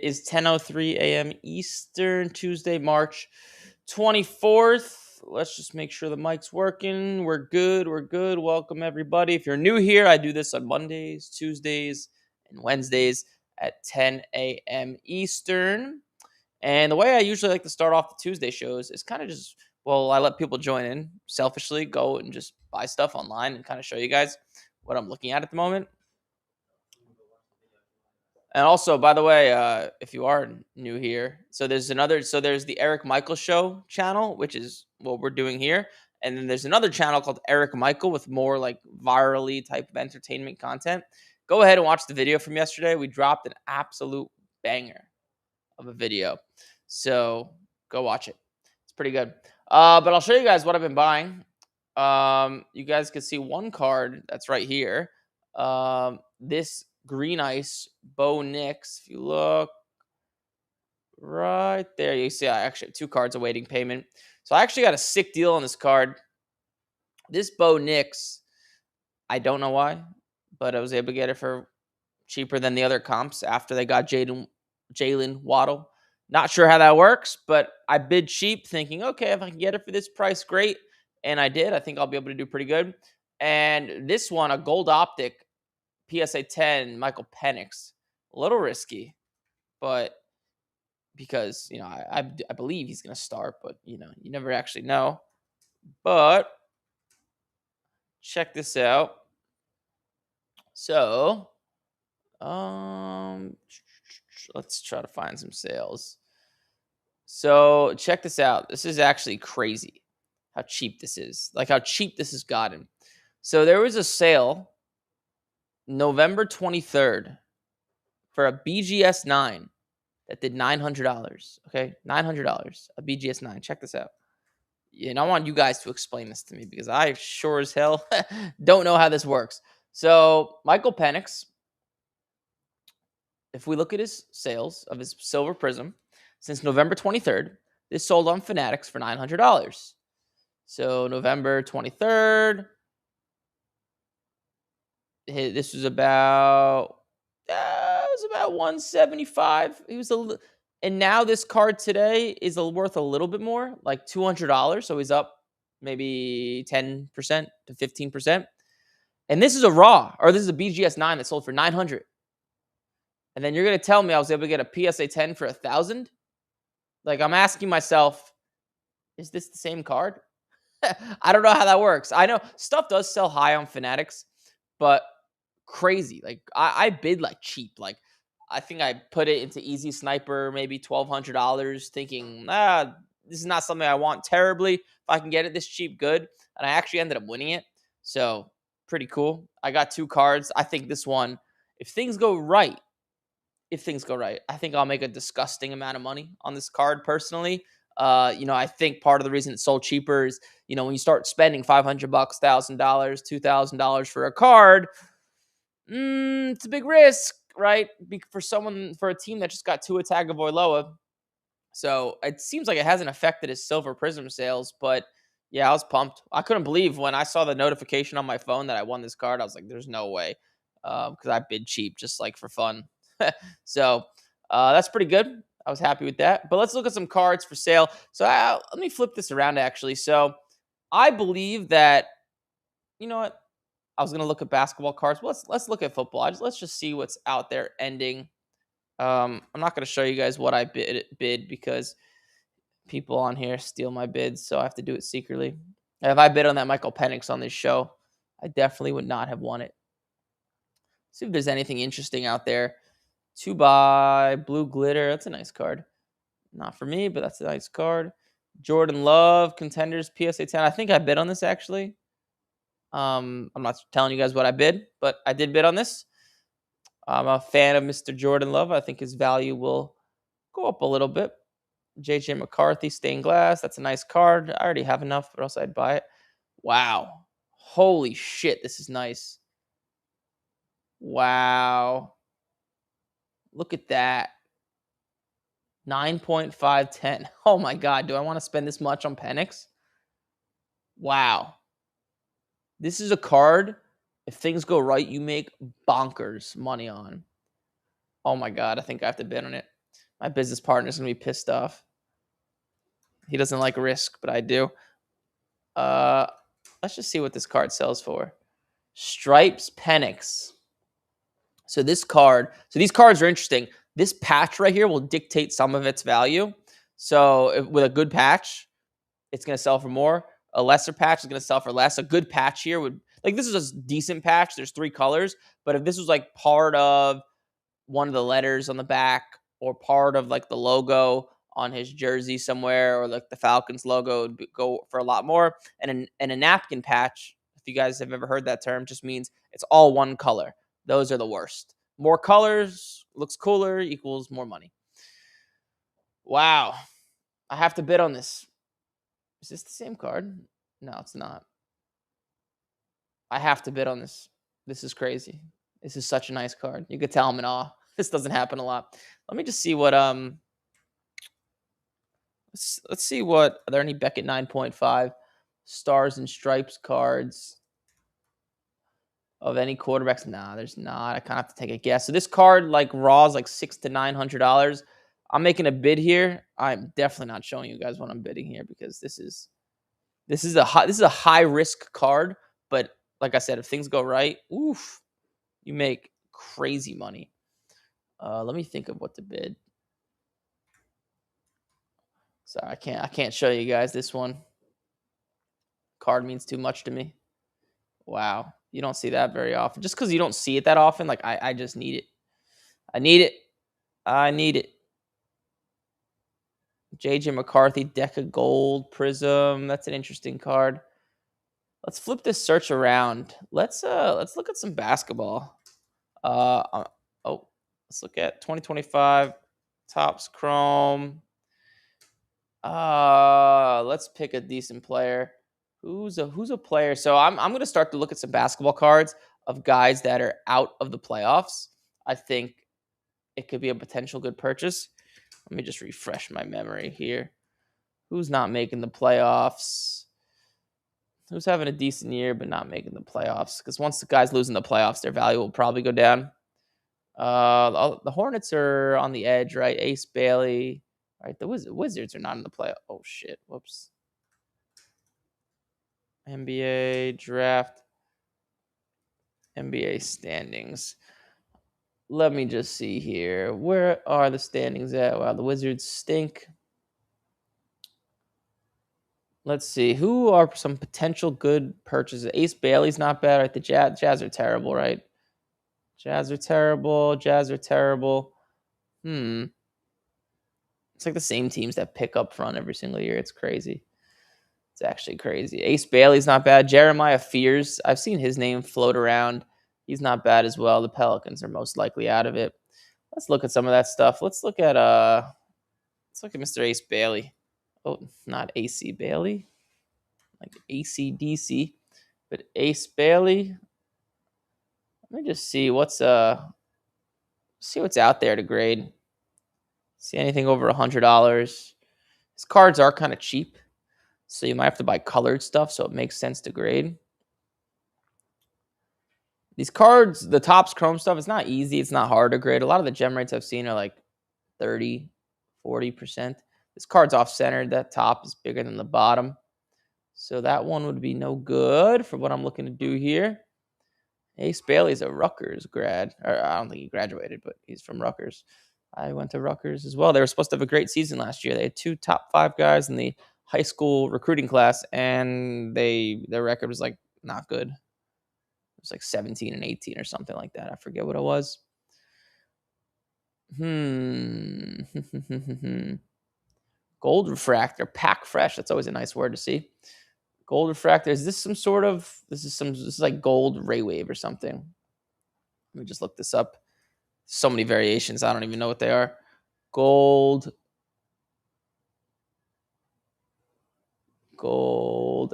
is 10:03 a.m. Eastern, Tuesday, March 24th. Let's just make sure the mic's working. We're good. We're good. Welcome, everybody. If you're new here, I do this on Mondays, Tuesdays, and Wednesdays at 10 a.m. Eastern. And the way I usually like to start off the Tuesday shows is kind of just, well, I let people join in selfishly, go and just buy stuff online and kind of show you guys what I'm looking at the moment. And also, by the way, if you are new here, so there's the Eric Michael Show channel, which is what we're doing here. And then there's another channel called Eric Michael with more like virally type of entertainment content. Go ahead and watch the video from yesterday. We dropped an absolute banger of a video. So go watch it. It's pretty good. But I'll show you guys what I've been buying. You guys can see one card that's right here. This Green Ice Bo Nix. If you look right there, you see I actually have two cards awaiting payment. So I actually got a sick deal on this card. This Bo Nix, I don't know why, but I was able to get it for cheaper than the other comps after they got Jalen Waddle. Not sure how that works, but I bid cheap thinking, okay, if I can get it for this price, great. And I did. I think I'll be able to do pretty good. And this one, a gold optic PSA 10, Michael Penix. A little risky, but because, I believe he's going to start, but, you never actually know. But check this out. So, let's try to find some sales. So check this out. This is actually crazy how cheap this is. Like how cheap this has gotten. So there was a sale November 23rd for a BGS 9 that did $900. Okay, $900. A BGS 9. Check this out. And I want you guys to explain this to me because I sure as hell don't know how this works. So Michael Penix, if we look at his sales of his Silver Prism since November 23rd, this sold on Fanatics for $900. So November 23rd, this was about 175. He was and now this card today is worth a little bit more, like $200. So he's up maybe 10% to 15%. And this is a raw, or this is a BGS 9 that sold for $900. And then you're gonna tell me I was able to get a PSA 10 for $1,000? Like, I'm asking myself, is this the same card? I don't know how that works. I know stuff does sell high on Fanatics, but crazy. Like I bid like cheap. Like I think I put it into Easy Sniper, maybe $1,200, thinking, this is not something I want terribly. If I can get it this cheap, good. And I actually ended up winning it. So pretty cool. I got two cards. I think this one, if things go right, I think I'll make a disgusting amount of money on this card personally. I think part of the reason it's sold cheaper is, when you start spending $500, $1,000, $2,000 for a card, it's a big risk, right? For a team that just got Tua Tagovailoa. So it seems like it hasn't affected his Silver Prism sales, but yeah, I was pumped. I couldn't believe when I saw the notification on my phone that I won this card. I was like, there's no way. Because I bid cheap just like for fun. So that's pretty good. I was happy with that. But let's look at some cards for sale. So let me flip this around actually. So I believe that, you know what? I was gonna look at basketball cards. Let's look at football. Let's just see what's out there ending. I'm not gonna show you guys what I bid because people on here steal my bids, so I have to do it secretly. If I bid on that Michael Penix on this show, I definitely would not have won it. See if there's anything interesting out there. 2 buy blue glitter. That's a nice card. Not for me, but that's a nice card. Jordan Love contenders PSA 10. I think I bid on this actually. I'm not telling you guys what I bid, but I did bid on this. I'm a fan of Mr. Jordan Love. I think his value will go up a little bit. JJ McCarthy stained glass. That's a nice card. I already have enough, or else I'd buy it. Wow. Holy shit, this is nice. Wow. Look at that. 9.510. Oh my God. Do I want to spend this much on Penix? Wow. This is a card, if things go right, you make bonkers money on. Oh my God. I think I have to bid on it. My business partner's gonna be pissed off. He doesn't like risk, but I do. Uh, let's just see what this card sells for. Stripes Penix. So these cards are interesting. This patch right here will dictate some of its value. So with a good patch, it's going to sell for more. A lesser patch is going to sell for less. A good patch here would, like, this is a decent patch. There's 3 colors, but if this was like part of one of the letters on the back or part of like the logo on his jersey somewhere, or like the Falcons logo, would go for a lot more. And a napkin patch, if you guys have ever heard that term, just means it's all one color. Those are the worst. More colors looks cooler equals more money. Wow. I have to bid on this. Is this the same card? No, it's not. I have to bid on this. This is crazy. This is such a nice card. You could tell I'm in awe. This doesn't happen a lot. Let me just see what let's see what, are there any Beckett 9.5 stars and stripes cards of any quarterbacks? Nah, there's not. I kind of have to take a guess. So this card, like raw, is like $600 to $900. I'm making a bid here. I'm definitely not showing you guys what I'm bidding here, because this is a high risk card. But like I said, if things go right, oof, you make crazy money. Let me think of what to bid. Sorry, I can't show you guys this one. Card means too much to me. Wow. You don't see that very often. Just because you don't see it that often, like I just need it. I need it. I need it. JJ McCarthy, Deca Gold Prism. That's an interesting card. Let's flip this search around. Let's look at some basketball. Let's look at 2025 Topps Chrome. Let's pick a decent player. Who's a player? So I'm gonna start to look at some basketball cards of guys that are out of the playoffs. I think it could be a potential good purchase. Let me just refresh my memory here. Who's not making the playoffs? Who's having a decent year but not making the playoffs? Because once the guys lose in the playoffs, their value will probably go down. The Hornets are on the edge, right? Ace Bailey. Right, the Wizards are not in the playoff. Oh shit! Whoops. NBA draft, NBA standings. Let me just see here. Where are the standings at? Wow, the Wizards stink. Let's see. Who are some potential good purchases? Ace Bailey's not bad, right? The Jazz are terrible, right? Jazz are terrible. Jazz are terrible. It's like the same teams that pick up front every single year. It's crazy. It's actually crazy. Ace Bailey's not bad. Jeremiah Fears, I've seen his name float around. He's not bad as well. The Pelicans are most likely out of it. Let's look at some of that stuff. Let's look at Mr. Ace Bailey. Oh, not AC Bailey, like ACDC, but Ace Bailey. Let me just see what's out there to grade. See anything over $100. His cards are kind of cheap, so you might have to buy colored stuff, so it makes sense to grade. These cards, the Topps Chrome stuff, it's not easy. It's not hard to grade. A lot of the gem rates I've seen are like 30, 40%. This card's off-centered. That top is bigger than the bottom. So that one would be no good for what I'm looking to do here. Ace Bailey's a Rutgers grad. Or I don't think he graduated, but he's from Rutgers. I went to Rutgers as well. They were supposed to have a great season last year. They had 2 top 5 guys in the high school recruiting class, and their record was like not good. It was like 17 and 18 or something like that. I forget what it was. Gold refractor, pack fresh. That's always a nice word to see. Gold refractor. Is this some sort of? This is like gold ray wave or something. Let me just look this up. So many variations. I don't even know what they are. Gold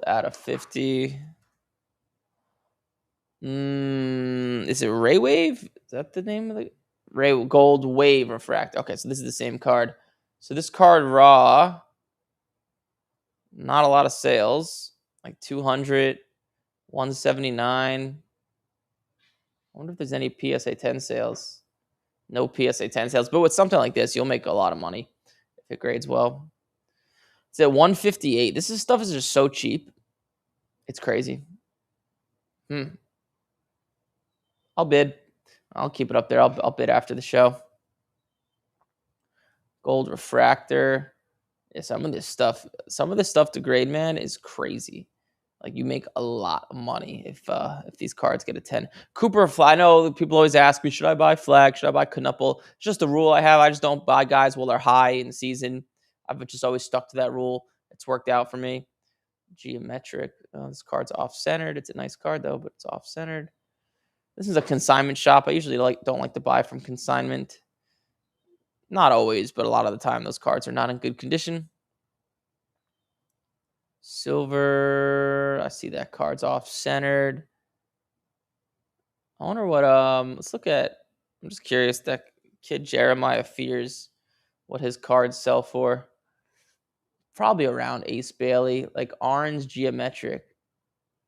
out of 50. Is it ray wave? Is that the name of the ray gold wave refractor? Okay, so this is the same card. So this card raw. Not a lot of sales. Like 200, 179. I wonder if there's any PSA 10 sales. No PSA 10 sales, but with something like this, you'll make a lot of money if it grades well. It's at 158. This is stuff is just so cheap. It's crazy. I'll bid. I'll keep it up there. I'll bid after the show. Gold refractor. Yeah, some of this stuff to grade, man, is crazy. Like you make a lot of money if these cards get a 10. Cooper flag. I know people always ask me, should I buy flag? Should I buy Knuppel? It's just a rule I have. I just don't buy guys while they're high in the season. I've just always stuck to that rule. It's worked out for me. Geometric. Oh, this card's off-centered. It's a nice card though, but it's off-centered. This is a consignment shop. I usually don't like to buy from consignment. Not always, but a lot of the time those cards are not in good condition. Silver. I see that card's off-centered. I wonder what let's look at. I'm just curious, that kid Jeremiah Fears, what his cards sell for. Probably around Ace Bailey, like orange geometric.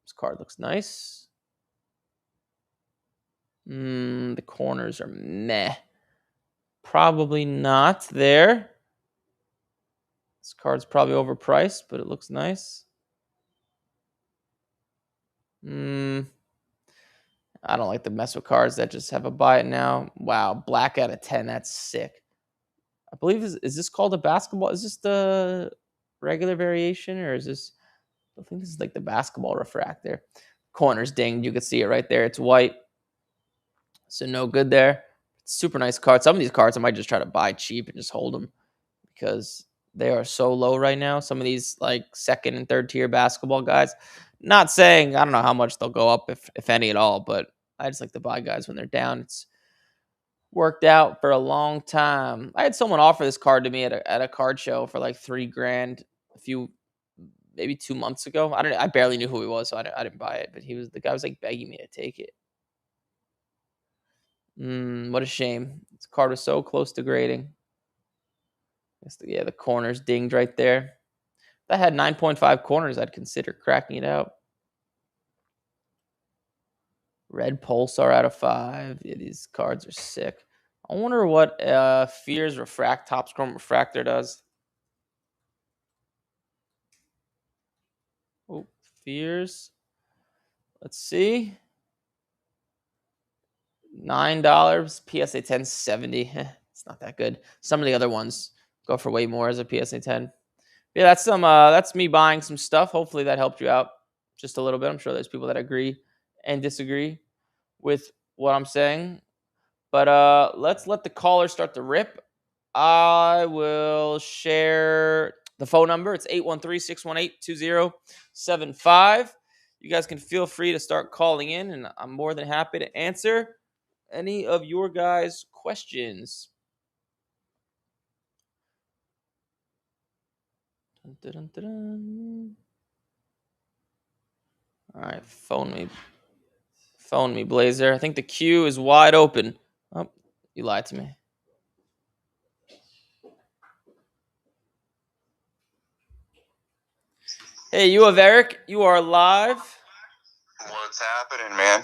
This card looks nice. The corners are meh. Probably not there. This card's probably overpriced, but it looks nice. I don't like to mess with cards that just have a buy it now. Wow, black out of 10. That's sick. I believe is this called a basketball? Is this the regular variation, or is this? I think this is like the basketball refractor. Corners dinged. You can see it right there. It's white, so no good there. Super nice card. Some of these cards I might just try to buy cheap and just hold them because they are so low right now. Some of these like second and third tier basketball guys. Not saying I don't know how much they'll go up if any at all, but I just like to buy guys when they're down. It's worked out for a long time. I had someone offer this card to me at a card show for like $3,000 maybe 2 months ago. I barely knew who he was, so I didn't buy it. But the guy was like begging me to take it. What a shame. This card was so close to grading. Yeah, the corners dinged right there. If that had 9.5 corners, I'd consider cracking it out. Red Pulsar out of 5. Yeah, these cards are sick. I wonder what Fears Top Scrum Refractor does. Oh, Fears. Let's see. $9. PSA 10 70. It's not that good. Some of the other ones go for way more as a PSA 10. Yeah, that's me buying some stuff. Hopefully that helped you out just a little bit. I'm sure there's people that agree and disagree with what I'm saying. But let's let the caller start to rip. I will share the phone number. It's 813-618-2075. You guys can feel free to start calling in, and I'm more than happy to answer any of your guys' questions. Dun, dun, dun, dun. All right, phone me, Blazer. I think the queue is wide open. Oh, you lied to me. Hey, you have Eric. You are live. What's happening, man?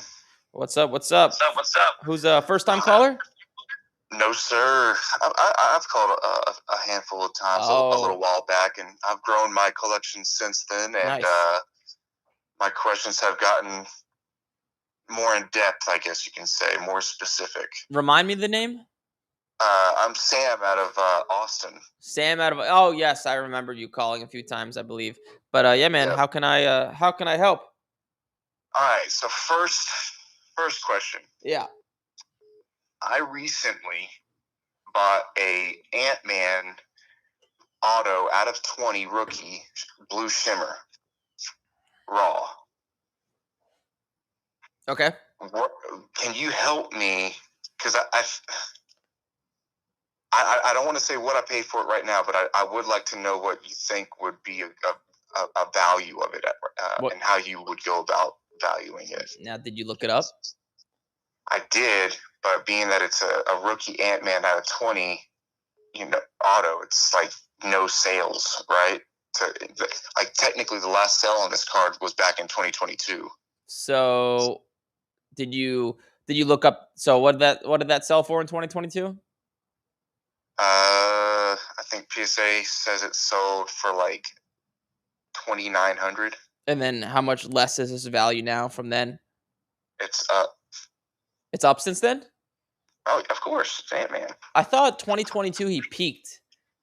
What's up? What's up? Who's a first-time caller? No, sir. I've called a handful of times a little while back, and I've grown my collection since then, and nice. My questions have gotten more in depth, I guess you can say, more specific. Remind me the name? I'm Sam out of Austin. Sam out of Oh yes, I remember you calling a few times, I believe. But yeah, man, how can I help? All right, so first question. Yeah. I recently bought a Ant-Man auto out of 20 rookie blue shimmer raw. Okay. Can you help me? Because I don't want to say what I paid for it right now, but I would like to know what you think would be a value of it and how you would go about valuing it. Now, did you look it up? I did, but being that it's a rookie Ant-Man out of 20, auto, it's like no sales, right? Like technically the last sale on this card was back in 2022. So did Did you look up? So what did that sell for in 2022? I think PSA says it sold for like 2,900. And then how much less is this value now from then? It's up. It's up since then? Oh, of course, it's Ant Man. I thought 2022 he peaked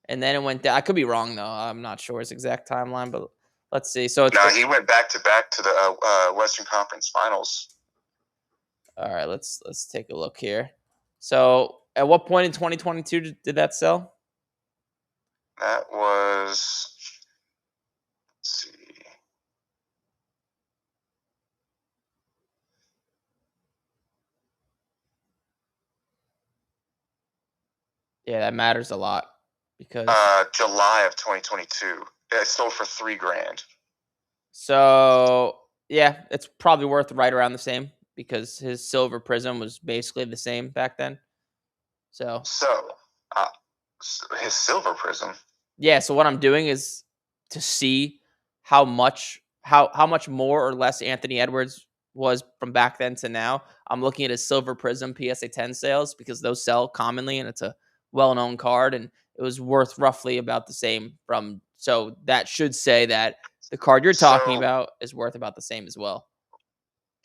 and then it went down. I could be wrong though. I'm not sure his exact timeline, but let's see. So it's No, he went back to the Western Conference Finals. all right. Let's take a look here. So at what point in 2022 did that sell? That was. Let's see. Yeah, that matters a lot because July of 2022. It sold for $3,000. so yeah, it's probably worth right around the same because his silver prism was basically the same back then. So So, uh, his silver prism. yeah, so what I'm doing is to see how much more or less Anthony Edwards was from back then to now. I'm looking at his Silver Prism PSA 10 sales because those sell commonly and it's a well-known card and it was worth roughly about the same from so that should say that the card you're talking So, about is worth about the same as well.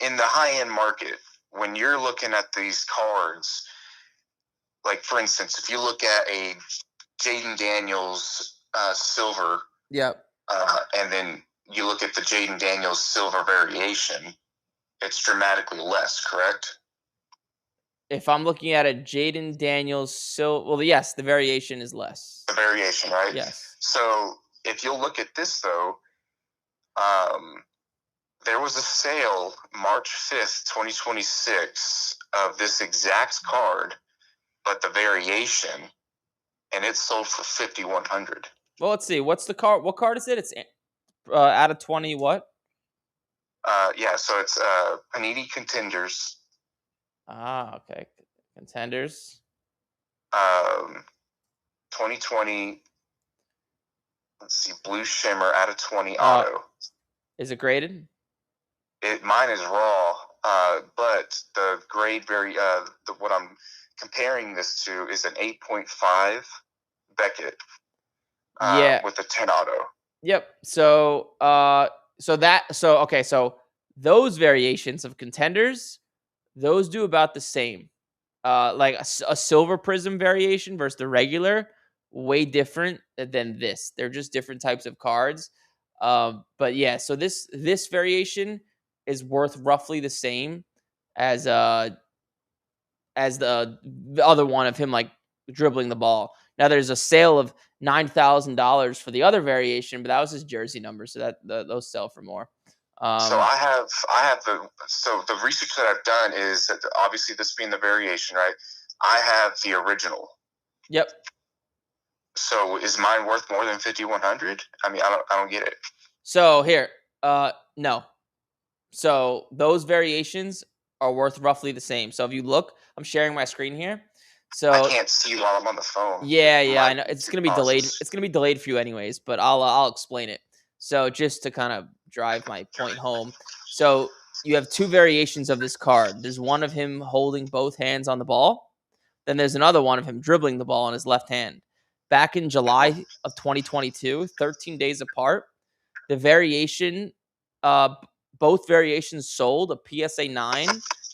in the high end market, when you're looking at these cards, like for instance, if you look at a Jaden Daniels silver, Yep. and then you look at the Jaden Daniels silver variation, it's dramatically less, correct? If I'm looking at a Jaden Daniels well yes, the variation is less. The variation, right? Yes. So if you'll look at this though, um, there was a sale March 5th, 2026 of this exact card, but the variation, and it sold for 5,100. Well, let's see. What's the card? What card is it? It's out of 20 what? Yeah, so it's Panini Contenders, Ah, okay. Contenders. um, 2020. Let's see, Blue Shimmer out of 20 Uh, auto. is it graded? Mine is raw, but the grade what I'm comparing this to is an 8.5 Beckett Yeah. with a 10 auto. Yep. So those variations of contenders, those do about the same. Like a silver prism variation versus the regular, way different than this. They're just different types of cards. But yeah, so this variation is worth roughly the same as the other one of him like dribbling the ball. Now there's a sale of $9,000 for the other variation, but that was his jersey number, so those sell for more. So the research that I've done is that obviously this being the variation, right? I have the original. Yep. So is mine worth more than 5,100? I mean, I don't get it. So here, no. So those variations are worth roughly the same. So if you look, I'm sharing my screen here. So I can't see while I'm on the phone. yeah, I know it's gonna be delayed. It's gonna be delayed for you anyways, but I'll explain it. So just to kind of drive my point home. So you have two variations of this card. There's one of him holding both hands on the ball. Then there's another one of him dribbling the ball in his left hand. Back in July of 2022, 13 days apart, the variation, uh, both variations sold. A PSA 9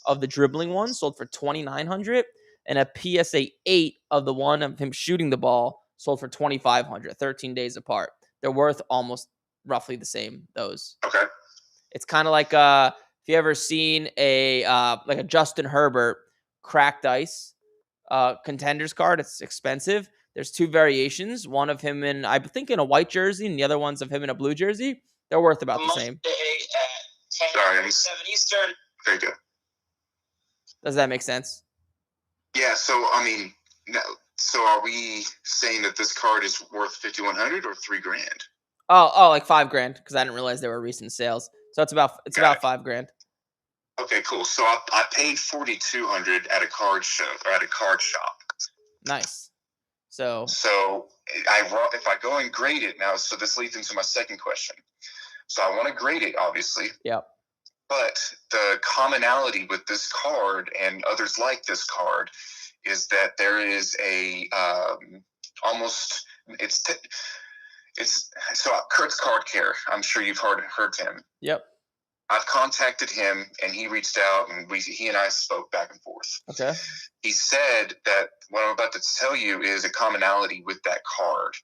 of the dribbling one sold for 2,900, and a PSA 8 of the one of him shooting the ball sold for 2,500. 13 days apart. They're worth almost roughly the same. Those. Okay. It's kind of like if you ever seen a like a Justin Herbert cracked ice contenders card. It's expensive. There's two variations. One of him in, I think, in a white jersey, and the other one's of him in a blue jersey. They're worth about the same. Sorry. 7 Eastern. Very good. Does that make sense? Yeah. So I mean, so are we saying that this card is worth 5,100 or $3,000? Oh, like $5,000 because I didn't realize there were recent sales. So it's about $5,000. Okay, cool. So I paid 4,200 at a card show or at a card shop. Nice. So if I go and grade it now, so this leads into my second question. So I want to grade it, obviously. Yep. But the commonality with this card and others like this card is that there is a almost it's so Kurt's Card Care. I'm sure you've heard him. Yep. I've contacted him, and he reached out, and he and I spoke back and forth. Okay. He said that what I'm about to tell you is a commonality with that card,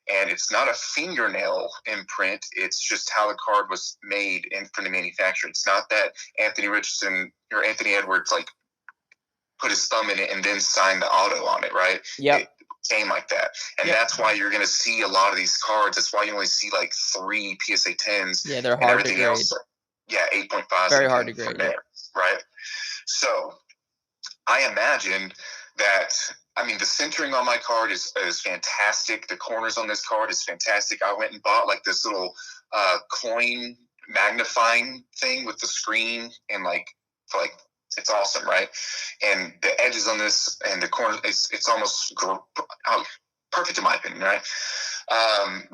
and it's not a fingernail imprint. It's just how the card was made from the manufacturer. It's not that Anthony Richardson or Anthony Edwards like put his thumb in it and then signed the auto on it, right? Yep. It came like that. And that's why you're going to see a lot of these cards. That's why you only see like 3 PSA 10s. Yeah, they're and hard everything to grade. else. Yeah, 8.5s. Very hard to grade. Yep. Right? So I imagine that, I mean, the centering on my card is fantastic. The corners on this card is fantastic. I went and bought like this little coin magnifying thing with the screen and like it's awesome, right? And the edges on this and the corners, it's almost perfect in my opinion, right?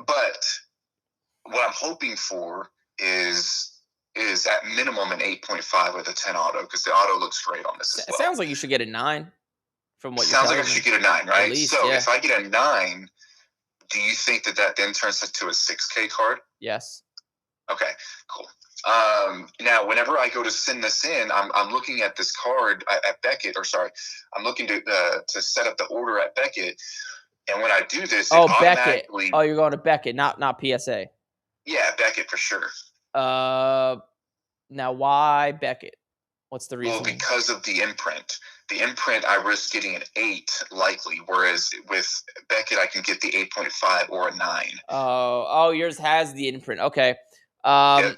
But what I'm hoping for is at minimum an 8.5 with a 10 auto, because the auto looks great on this as well. It sounds like you should get a 9 from what you're Sounds telling like I me. should get a 9, right? At least, so yeah. if I get a 9, do you think that then turns into a 6K card? Yes. Okay, cool. Now, whenever I go to send this in, I'm looking at this card at Beckett, I'm looking to set up the order at Beckett, and when I do this, it automatically. Beckett. Oh, you're going to Beckett, not PSA. Yeah, Beckett for sure. Now why Beckett? What's the reason? Well, because of the imprint. The imprint, I risk getting an 8 likely, whereas with Beckett, I can get the 8.5 or a 9. Oh, yours has the imprint. Okay. Yep.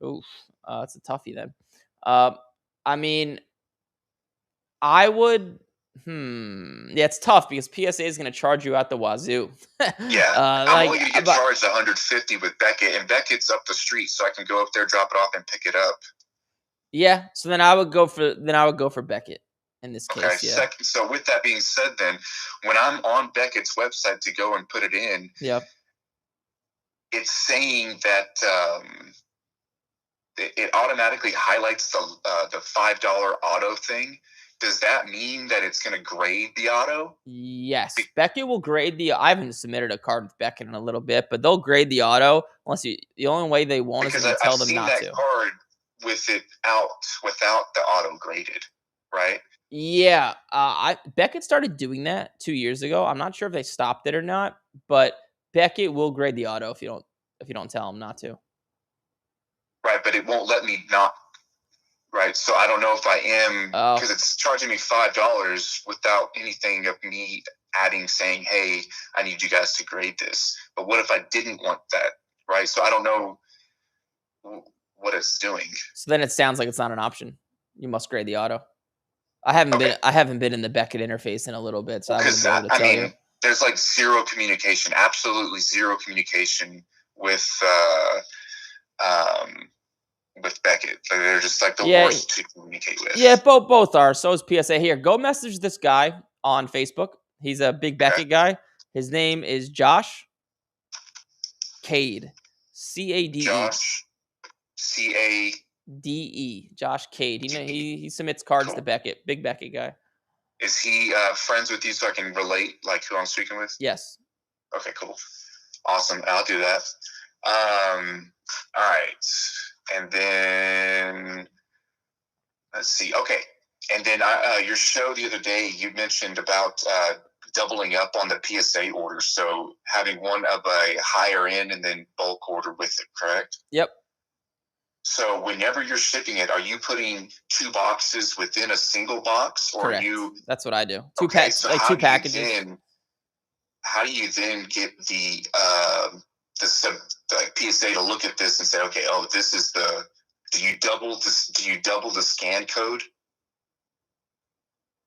Oof. It's a toughie then. I mean, I would. Yeah, it's tough because PSA is going to charge you out the wazoo. Yeah, I'm only going to get charged $150 with Beckett, and Beckett's up the street, so I can go up there, drop it off, and pick it up. Yeah, so then I would go for Beckett in this case. Okay. Yeah. So with that being said, then when I'm on Beckett's website to go and put it in, it's saying that it automatically highlights the $5 auto thing. Does that mean that it's going to grade the auto? Yes. Beckett will grade the. I haven't submitted a card with Beckett in a little bit, but they'll grade the auto unless the only way they won't is if you tell them not to. I've seen that card with it without the auto graded, right? Yeah. Beckett started doing that 2 years ago. I'm not sure if they stopped it or not, but Beckett will grade the auto if you don't tell them not to. Right, but it won't let me not. Right, so I don't know if I am, because it's charging me $5 without anything of me saying, hey, I need you guys to grade this. But what if I didn't want that, right? So I don't know what it's doing. So then it sounds like it's not an option. You must grade the auto. I haven't been in the Beckett interface in a little bit, so I wouldn't be able to tell you. There's like zero communication, absolutely zero communication with Beckett. They're just like the worst to communicate with. Yeah, both are. So is PSA. Here, go message this guy on Facebook. He's a big Beckett guy. His name is Josh Cade. C-A-D-E. Josh C-A-D-E. Josh Cade. He submits cards to Beckett. Big Beckett guy. Is he friends with you so I can relate like who I'm speaking with? Yes. Okay, cool. Awesome. I'll do that. All right. And then let's see. Okay. And then your show the other day, you mentioned about doubling up on the PSA order. So having one of a higher end and then bulk order with it, correct? Yep. So whenever you're shipping it, are you putting 2 boxes within a single box, or correct. Are you? That's what I do. Two packages. How do you then get the PSA to look at this and say, okay, this is the? Do you double the scan code?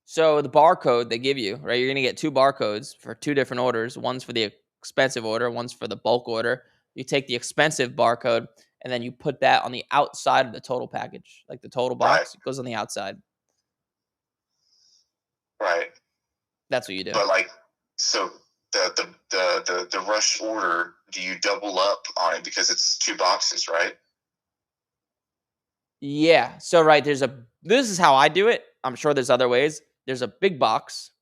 So the barcode they give you, right? You're gonna get 2 barcodes for 2 different orders. One's for the expensive order, one's for the bulk order. You take the expensive barcode and then you put that on the outside of the total package, like the total box. It goes on the outside. Right. That's what you do. But so the rush order, do you double up on it because it's 2 boxes, right? Yeah. So right, this is how I do it. I'm sure there's other ways. There's a big box,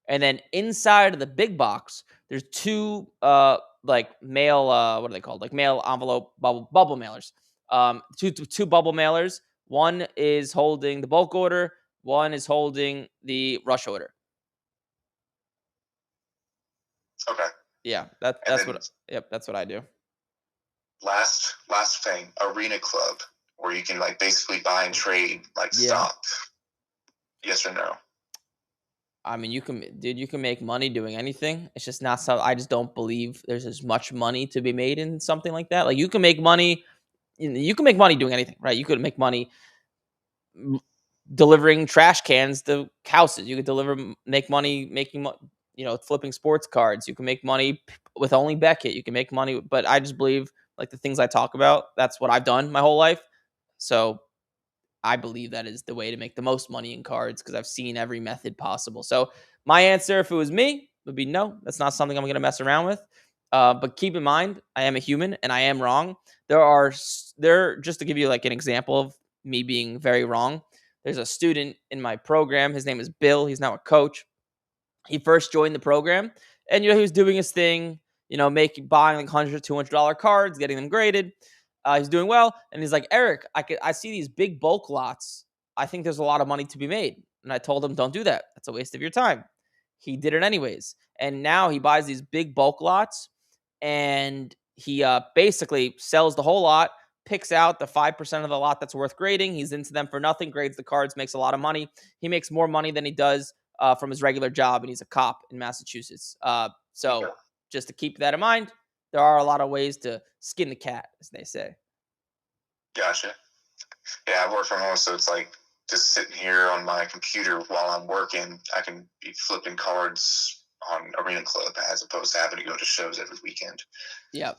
and then inside of the big box, there's two like mail what are they called? Like mail envelope bubble mailers. Two bubble mailers. One is holding the bulk order, one is holding the rush order. Okay. Yeah, And then that's what I do. last thing, Arena Club, where you can like basically buy and trade like Yeah. stock. Yes or no? I mean, you can make money doing anything. It's just not so. I just don't believe there's as much money to be made in something like that. Like you can make money, you can make money doing anything, right? You could make money delivering trash cans to houses. You could make money flipping sports cards. You can make money with only Beckett. You can make money, but I just believe like the things I talk about. That's what I've done my whole life. So I believe that is the way to make the most money in cards because I've seen every method possible. So my answer, if it was me, would be no. That's not something I'm going to mess around with. But keep in mind, I am a human and I am wrong. Just to give you like an example of me being very wrong. There's a student in my program. His name is Bill. He's now a coach. He first joined the program, and he was doing his thing, buying like $100, $200 cards, getting them graded. He's doing well, and he's like, Eric, I see these big bulk lots. I think there's a lot of money to be made. And I told him, don't do that. That's a waste of your time. He did it anyways, and now he buys these big bulk lots, and he basically sells the whole lot, picks out the 5% of the lot that's worth grading. He's into them for nothing, grades the cards, makes a lot of money. He makes more money than he does from his regular job, and he's a cop in Massachusetts. So just to keep that in mind, there are a lot of ways to skin the cat, as they say. Gotcha. Yeah, I work from home, so it's like just sitting here on my computer while I'm working. I can be flipping cards on Arena Club as opposed to having to go to shows every weekend. Yep.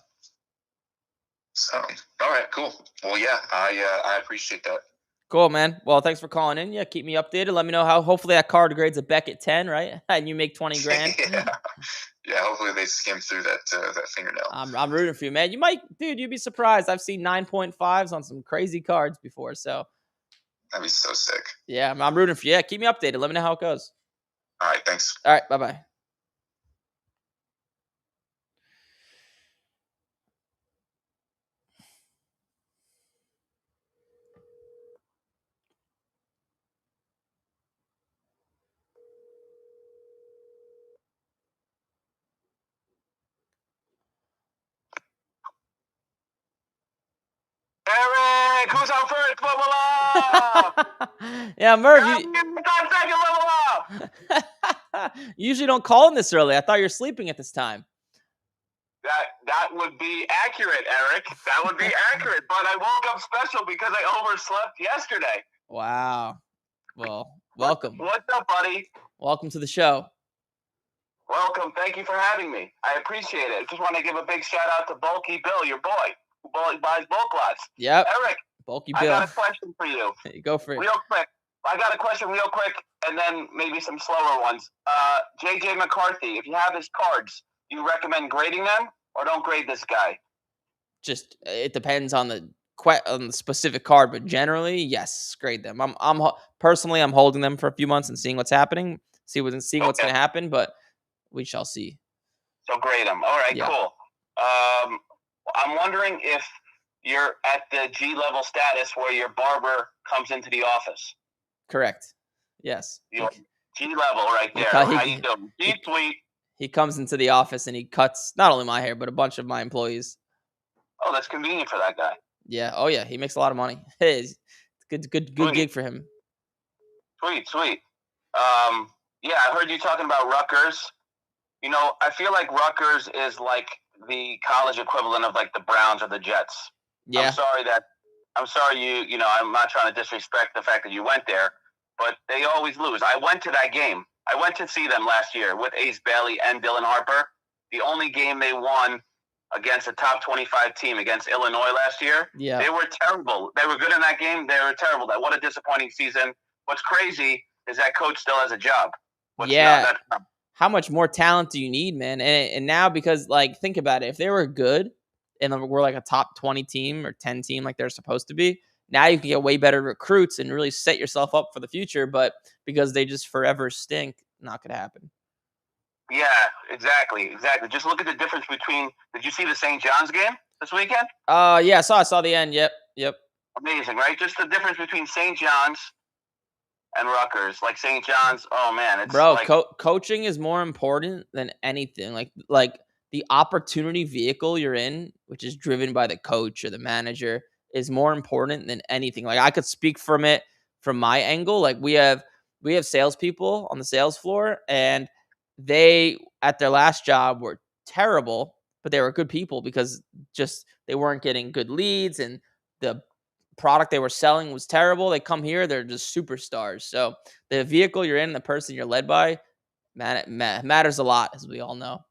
So, all right, cool. Well, yeah, I appreciate that. Cool, man. Well, thanks for calling in. Yeah, keep me updated. Let me know how. Hopefully, that card grades a Beckett 10, right? And you make 20 grand. Yeah. Hopefully they skim through that fingernail. I'm rooting for you, man. You'd be surprised. I've seen 9.5s on some crazy cards before. So that'd be so sick. Yeah, I'm rooting for you. Yeah, keep me updated. Let me know how it goes. All right, thanks. All right, bye-bye. Eric, who's on first? Level up! Yeah, Merv, second level up! You usually don't call in this early. I thought you were sleeping at this time. That would be accurate, Eric. That would be accurate. But I woke up special because I overslept yesterday. Wow. Well, welcome. What's up, buddy? Welcome to the show. Welcome. Thank you for having me. I appreciate it. I just want to give a big shout out to Bulky Bill, your boy, who buys bulk lots. Yep. Eric, Bulky Bill. I got a question for you. Go for it. Real quick. I got a question real quick, and then maybe some slower ones. JJ McCarthy, if you have his cards, do you recommend grading them or don't grade this guy? Just it depends on the specific card, but generally, yes, grade them. I'm personally holding them for a few months and seeing what's happening, what's going to happen, but we shall see. So grade them. All right, cool. I'm wondering if you're at the G level status where your barber comes into the office. Correct. Yes. G level right there. How you doing? G-Suite. He comes into the office and he cuts not only my hair, but a bunch of my employees. Oh, that's convenient for that guy. Yeah. Oh, yeah. He makes a lot of money. It's good gig for him. Sweet. Yeah, I heard you talking about Rutgers. You know, I feel like Rutgers is like the college equivalent of like the Browns or the Jets. Yeah. I'm sorry you know, I'm not trying to disrespect the fact that you went there, but they always lose. I went to that game. I went to see them last year with Ace Bailey and Dylan Harper. The only game they won against a top 25 team against Illinois last year. Yeah. They were terrible. They were good in that game. They were terrible. What a disappointing season. What's crazy is that coach still has a job. How much more talent do you need, man? And now, because like, think about it. If they were good and we're like a top 20 team or 10 team like they're supposed to be, now you can get way better recruits and really set yourself up for the future. But because they just forever stink, not gonna happen. Yeah, exactly. Just look at the difference between. Did you see the St. John's game this weekend? Yeah, I saw the end. Yep. Amazing, right? Just the difference between St. John's and Rutgers. Like St. John's, oh man, it's Bro, like coaching is more important than anything. Like the opportunity vehicle you're in, which is driven by the coach or the manager, is more important than anything. Like I could speak from it from my angle. Like we have salespeople on the sales floor, and they at their last job were terrible, but they were good people because just they weren't getting good leads and the product they were selling was terrible. They come here, they're just superstars. So the vehicle you're in, the person you're led by, matters a lot, as we all know.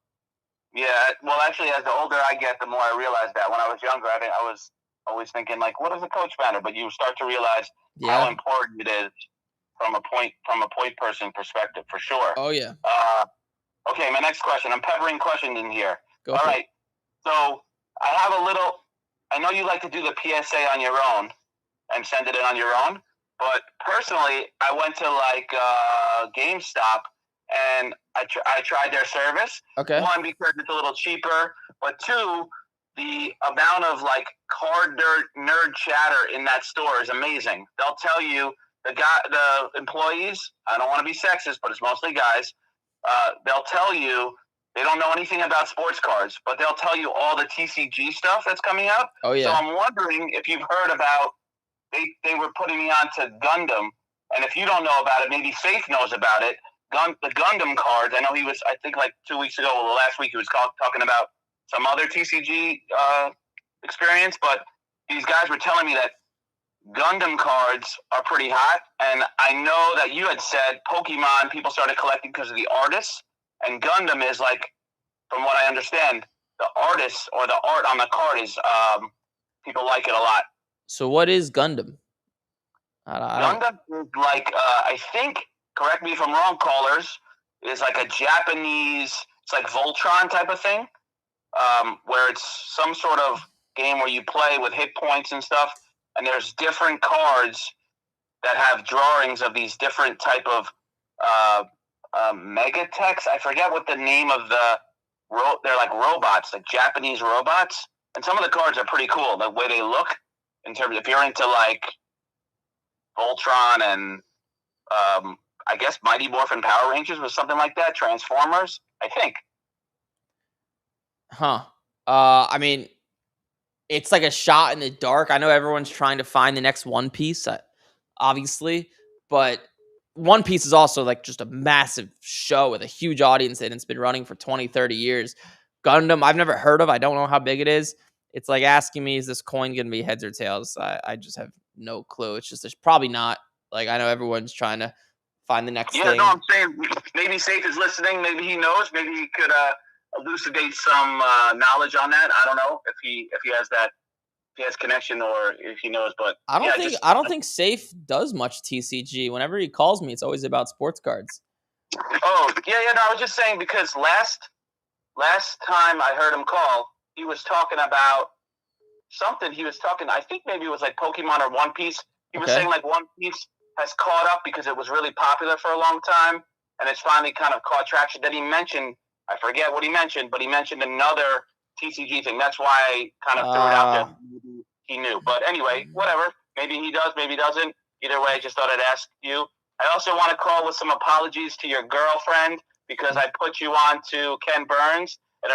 yeah. Well, actually, as the older I get, the more I realize that. When I was younger, I was always thinking like, what does a coach matter? But you start to realize how Yeah. important it is from a point person perspective, for sure. Oh yeah. Okay, my next question. I'm peppering questions in here. Go All for it. right. So I have a little. I know you like to do the PSA on your own and send it in on your own, but personally, I went to like GameStop and I tried their service. Okay. One, because it's a little cheaper, but two, the amount of like card nerd chatter in that store is amazing. They'll tell you the employees. I don't want to be sexist, but it's mostly guys. They'll tell you they don't know anything about sports cards, but they'll tell you all the TCG stuff that's coming out. Oh So yeah. I'm wondering if you've heard about they were putting me on to Gundam, and if you don't know about it, maybe Faith knows about it. The Gundam cards. I know he was. I think like 2 weeks ago, or last week, he was talking about some other TCG experience, but these guys were telling me that Gundam cards are pretty hot, and I know that you had said Pokemon people started collecting because of the artists, and Gundam is like, from what I understand, the artists or the art on the card is people like it a lot. So what is Gundam? I don't. Gundam is like I think. Correct me if I'm wrong, callers. Is like a Japanese. It's like Voltron type of thing, where it's some sort of game where you play with hit points and stuff, and there's different cards that have drawings of these different type of megatex. I forget what the name of they're like robots, like Japanese robots, and some of the cards are pretty cool. The way they look, in terms if you're into like Voltron and I guess Mighty Morphin Power Rangers was something like that. Transformers, I think. Huh. I mean, it's like a shot in the dark. I know everyone's trying to find the next One Piece, obviously, but One Piece is also like just a massive show with a huge audience and it's been running for 20, 30 years. Gundam, I've never heard of. I don't know how big it is. It's like asking me, is this coin going to be heads or tails? I just have no clue. It's probably not. Like, I know everyone's trying to find the next Yeah, thing. no, I'm saying maybe Safe is listening. Maybe he knows. Maybe he could elucidate some knowledge on that. I don't know if he has that. If he has connection or if he knows, but I don't think Safe does much TCG. Whenever he calls me, it's always about sports cards. Oh yeah. No, I was just saying because last time I heard him call, he was talking about something. He was talking. I think maybe it was like Pokemon or One Piece. He was saying like One Piece has caught up because it was really popular for a long time, and it's finally kind of caught traction. Then he mentioned, I forget what he mentioned, but he mentioned another TCG thing. That's why I kind of threw it out there. Maybe he knew. But anyway, whatever. Maybe he does, maybe he doesn't. Either way, I just thought I'd ask you. I also want to call with some apologies to your girlfriend because I put you on to Ken Burns and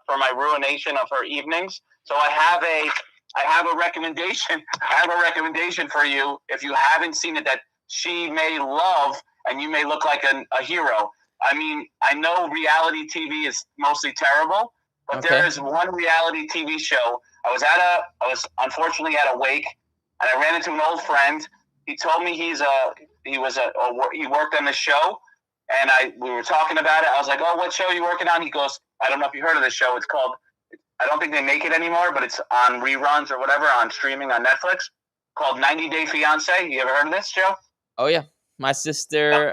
for my ruination of her evenings. So I have a recommendation. I have a recommendation for you if you haven't seen it that she may love and you may look like a hero. I mean, I know reality TV is mostly terrible, but there is one reality TV show. I was unfortunately at a wake, and I ran into an old friend. He told me he worked on the show, and we were talking about it. I was like, "Oh, what show are you working on?" He goes, "I don't know if you heard of this show. It's called." I don't think they make it anymore, but it's on reruns or whatever on streaming on Netflix. Called 90 Day Fiance. You ever heard of this show? Oh yeah, my sister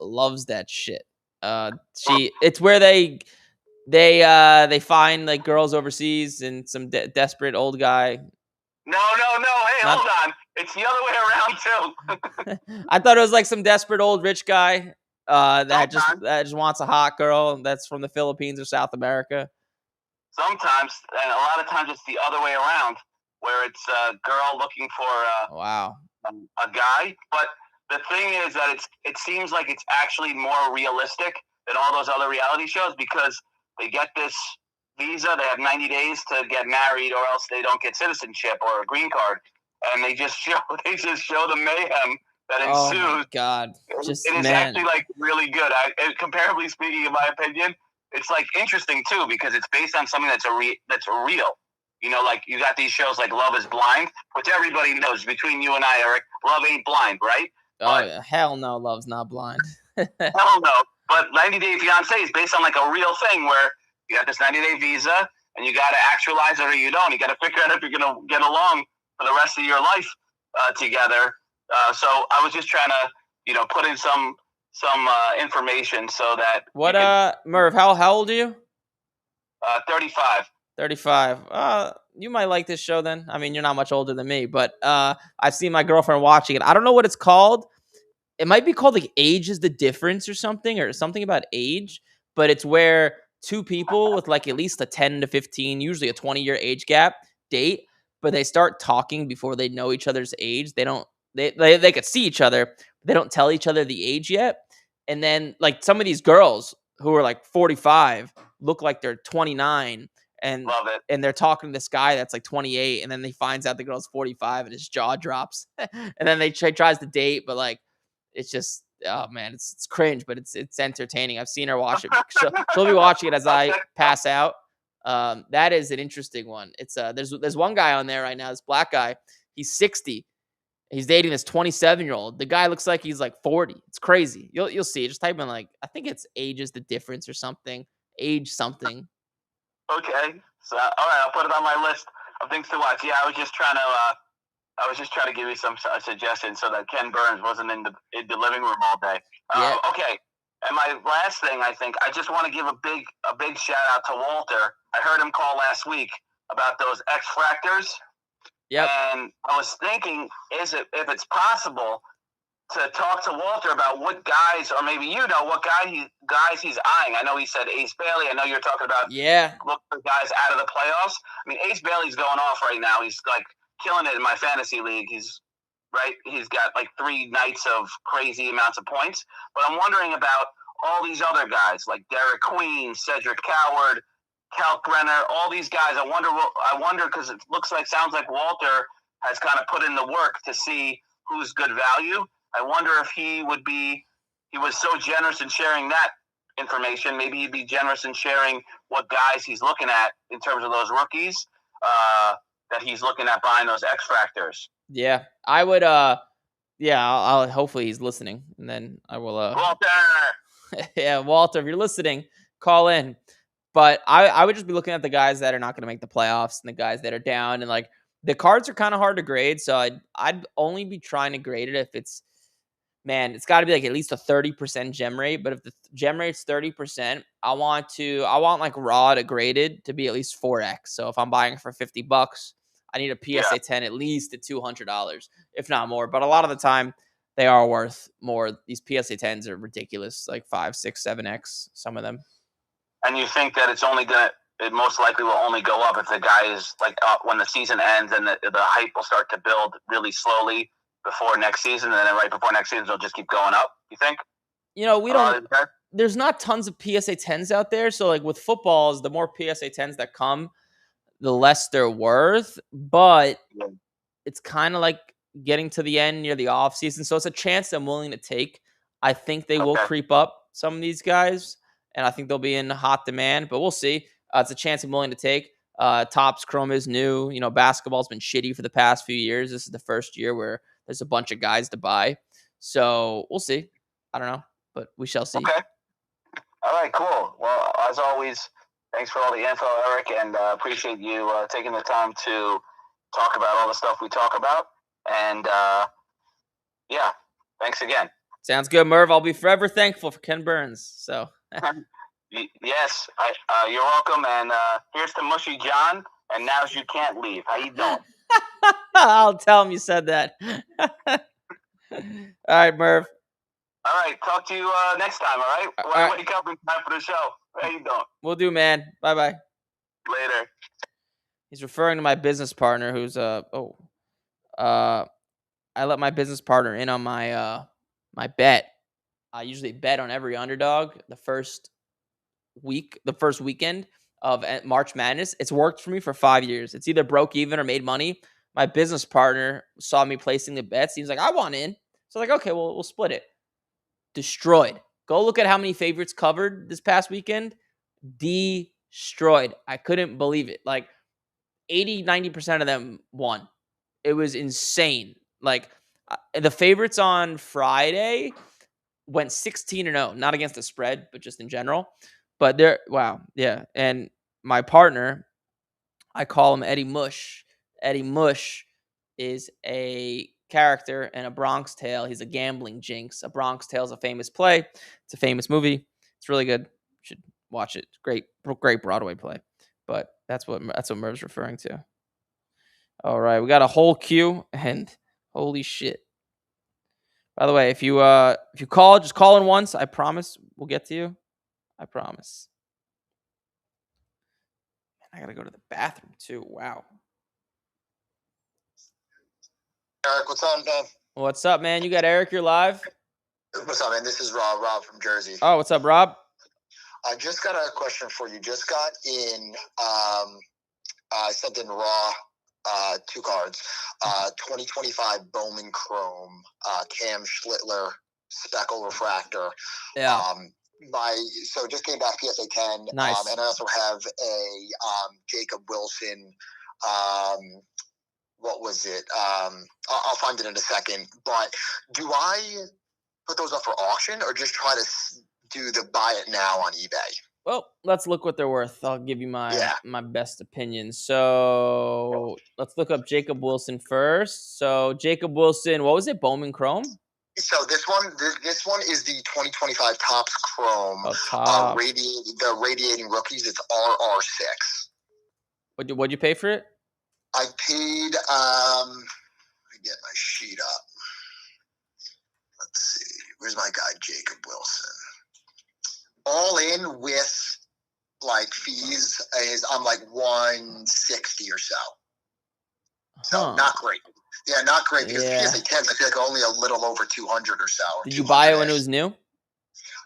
loves that shit. It's where they find like girls overseas and some desperate old guy No. Hey, Not. hold on. It's the other way around too. I thought it was like some desperate old rich guy Sometimes, that just wants a hot girl that's from the Philippines or South America. sometimes, and a lot of times it's the other way around, where it's a girl looking for Wow. a guy. But the thing is that it seems like it's actually more realistic than all those other reality shows because they get this visa, they have 90 days to get married, or else they don't get citizenship or a green card, and they just show the mayhem that Oh my ensues. God. Just It is man. actually like really good. Comparably speaking, in my opinion, it's like interesting too because it's based on something that's real. You know, like you got these shows like Love Is Blind, which everybody knows between you and I, Eric. Love ain't blind, right? Oh But yeah. Hell no, love's not blind. hell no. But 90 Day Fiance is based on like a real thing where you got this 90-day visa and you got to actualize it or you don't. You got to figure out if you're going to get along for the rest of your life together. So I was just trying to, put in some information so that you What could Merv, how old are you? 35. 35. You might like this show then. I mean, you're not much older than me, but I've seen my girlfriend watching it. I don't know what it's called. It might be called like Age is the Difference or something about age, but it's where two people with like at least a 10 to 15, usually a 20-year age gap, date, but they start talking before they know each other's age. They don't they could see each other, but they don't tell each other the age yet. And then like some of these girls who are like 45 look like they're 29 and Love it. and they're talking to this guy that's like 28 and then they finds out the girl's 45 and his jaw drops. And then tries to date but like it's just oh man, it's cringe, but it's entertaining. I've seen her watch it. She'll be watching it as I Okay. pass out. That is an interesting one. It's there's one guy on there right now, this black guy. He's 60. He's dating this 27-year-old. The guy looks like he's like 40. It's crazy. You'll see. Just type in like I think it's Age is the Difference or something. Age something. Okay. So all right, I'll put it on my list of things to watch. Yeah, I was just trying to give you some suggestions so that Ken Burns wasn't in the living room all day. Yeah. Okay. And my last thing, I think, I just want to give a big shout out to Walter. I heard him call last week about those X Fractors. Yep. And I was thinking, if it's possible to talk to Walter about what guys, or maybe what guys he's eyeing. I know he said Ace Bailey. I know you're talking about look for guys out of the playoffs. I mean, Ace Bailey's going off right now. He's like killing it in my fantasy league. He's got like 3 nights of crazy amounts of points. But I'm wondering about all these other guys like Derek Queen, Cedric Coward, Kalkbrenner, all these guys. I wonder because it sounds like Walter has kind of put in the work to see who's good value. I wonder if he was so generous in sharing that information. Maybe he'd be generous in sharing what guys he's looking at in terms of those rookies that he's looking at buying those X Fractors. Yeah. I would yeah, I'll hopefully he's listening and then I will Walter. Yeah, Walter, if you're listening, call in. But I would just be looking at the guys that are not going to make the playoffs and the guys that are down and like the cards are kind of hard to grade, so I'd only be trying to grade it if it's it's got to be like at least a 30% gem rate. But if the gem rate's 30%, I want like raw to graded to be at least 4x. So if I'm buying for $50, I need a PSA 10 at least at $200, if not more. But a lot of the time, they are worth more. These PSA 10s are ridiculous, like 5, 6, 7x. Some of them. And you think that it most likely will only go up if the guy is like when the season ends and the hype will start to build really slowly before next season, and then right before next season, it'll just keep going up, you think? We don't. There's not tons of PSA 10s out there. So, like with footballs, the more PSA 10s that come, the less they're worth. But it's kind of like getting to the end near the off season. So, it's a chance I'm willing to take. I think they will creep up, some of these guys, and I think they'll be in hot demand, but we'll see. It's a chance I'm willing to take. Topps Chrome is new. Basketball's been shitty for the past few years. This is the first year where there's a bunch of guys to buy. So we'll see. I don't know, but we shall see. Okay. All right, cool. Well, as always, thanks for all the info, Eric, and appreciate you taking the time to talk about all the stuff we talk about. And yeah, thanks again. Sounds good, Merv. I'll be forever thankful for Ken Burns. So yes, you're welcome. And here's to Mushy John. And now's You Can't Leave. How you doing? I'll tell him you said that. All right, Merv. All right, talk to you next time. All right, All right. wake up in time for the show. How you doing? We'll do, man. Bye bye. Later. He's referring to my business partner who's I let my business partner in on my bet. I usually bet on every underdog the first weekend of March Madness. It's worked for me for 5 years. It's either broke even or made money. My business partner saw me placing the bets. He was like, I want in. So like, okay, well, we'll split it. Destroyed. Go look at how many favorites covered this past weekend. Destroyed. I couldn't believe it. Like 80-90% of them won. It was insane. Like the favorites on Friday went 16-0, not against the spread, but just in general. But wow, yeah. And my partner, I call him Eddie Mush. Eddie Mush is a character in A Bronx Tale. He's a gambling jinx. A Bronx Tale is a famous play. It's a famous movie. It's really good. You should watch it. Great Broadway play. But that's what Merv's referring to. All right, we got a whole queue, and holy shit. By the way, if you call, just call in once. I promise we'll get to you. I promise. I gotta go to the bathroom too. Wow. Eric, what's up, man? What's up, man? You got Eric. You're live. What's up, man? This is Rob from Jersey. Oh, what's up, Rob? I just got a question for you. Just got in. I sent in raw 2 cards. 2025 Bowman Chrome, Cam Schlittler, Speckle Refractor. Yeah. So just came back PSA 10. Nice. And I also have a Jacob Wilson. What was it? I'll find it in a second. But do I put those up for auction or just try to do the buy it now on eBay? Well, let's look what they're worth. I'll give you my best opinion. So let's look up Jacob Wilson first. So Jacob Wilson, what was it? Bowman Chrome? So this one is the 2025 Topps Chrome. Oh, top. The radiating rookies. It's RR6. What'd you pay for it? I paid. Let me get my sheet up. Let's see. Where's my guy Jacob Wilson? All in with like fees is I'm like 160 or so. So not great. Yeah, not great because the PSA 10s I feel like only a little over 200 or so. Did you buy it when it was new?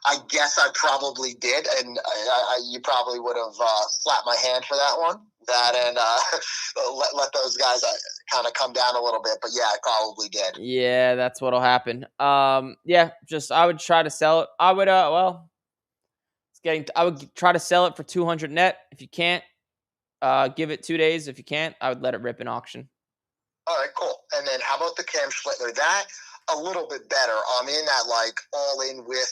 I guess I probably did, and you probably would have slapped my hand for that one. That and let those guys kind of come down a little bit, but yeah, I probably did. Yeah, that's what'll happen. Yeah, I would try to sell it. I would I would try to sell it for 200 net. If you can't, give it 2 days. If you can't, I would let it rip in auction. All right, cool. And then how about the Cam Schlittler? That a little bit better. I'm in that like all in with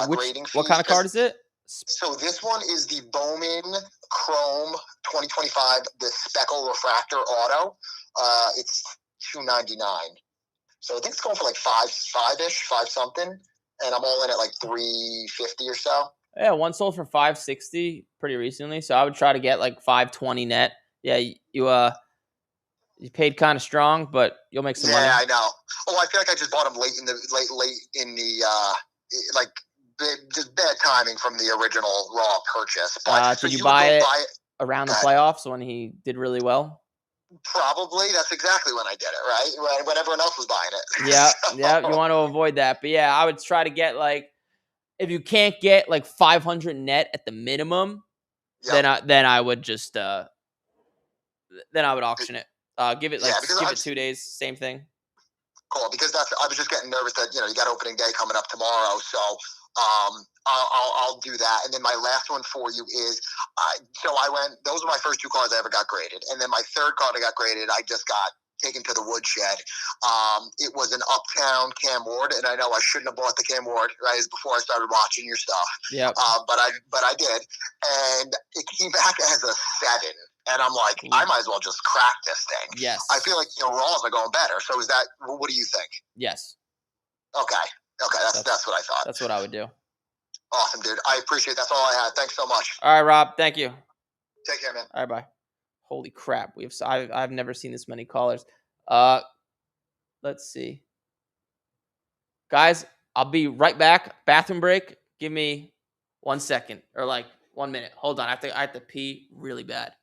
grading fees. What kind of card is it? So this one is the Bowman Chrome 2025, the Speckle Refractor Auto. It's $299. So I think it's going for like five-ish, five something. And I'm all in at like $350 or so. Yeah, one sold for $560 pretty recently. So I would try to get like $520 net. Yeah, you paid kind of strong, but you'll make some money. Yeah, I know. Oh, I feel like I just bought them late in the like just bad timing from the original raw purchase. But did you buy it around the playoffs when he did really well? Probably. That's exactly when I did it, right? When everyone else was buying it. Yeah, yeah. You want to avoid that, but yeah, I would try to get like if you can't get like 500 net at the minimum, then I would just then I would auction it. Give it 2 days, same thing. Cool, because I was just getting nervous that you got opening day coming up tomorrow, so I'll do that. And then my last one for you is so I went. Those were my first 2 cards I ever got graded, and then my third card I got graded. I just got taken to the woodshed. It was an Uptown Cam Ward, and I know I shouldn't have bought the Cam Ward right before I started watching your stuff. Yeah. But I did, and it came back as a 7. And I'm like, I might as well just crack this thing. Yes. I feel like raws are going better. So is that? What do you think? Yes. Okay. That's what I thought. That's what I would do. Awesome, dude. I appreciate it. That's all I had. Thanks so much. All right, Rob. Thank you. Take care, man. All right, bye. Holy crap! I've never seen this many callers. Uh, let's see, guys. I'll be right back. Bathroom break. Give me 1 second or like 1 minute. Hold on. I have to pee really bad.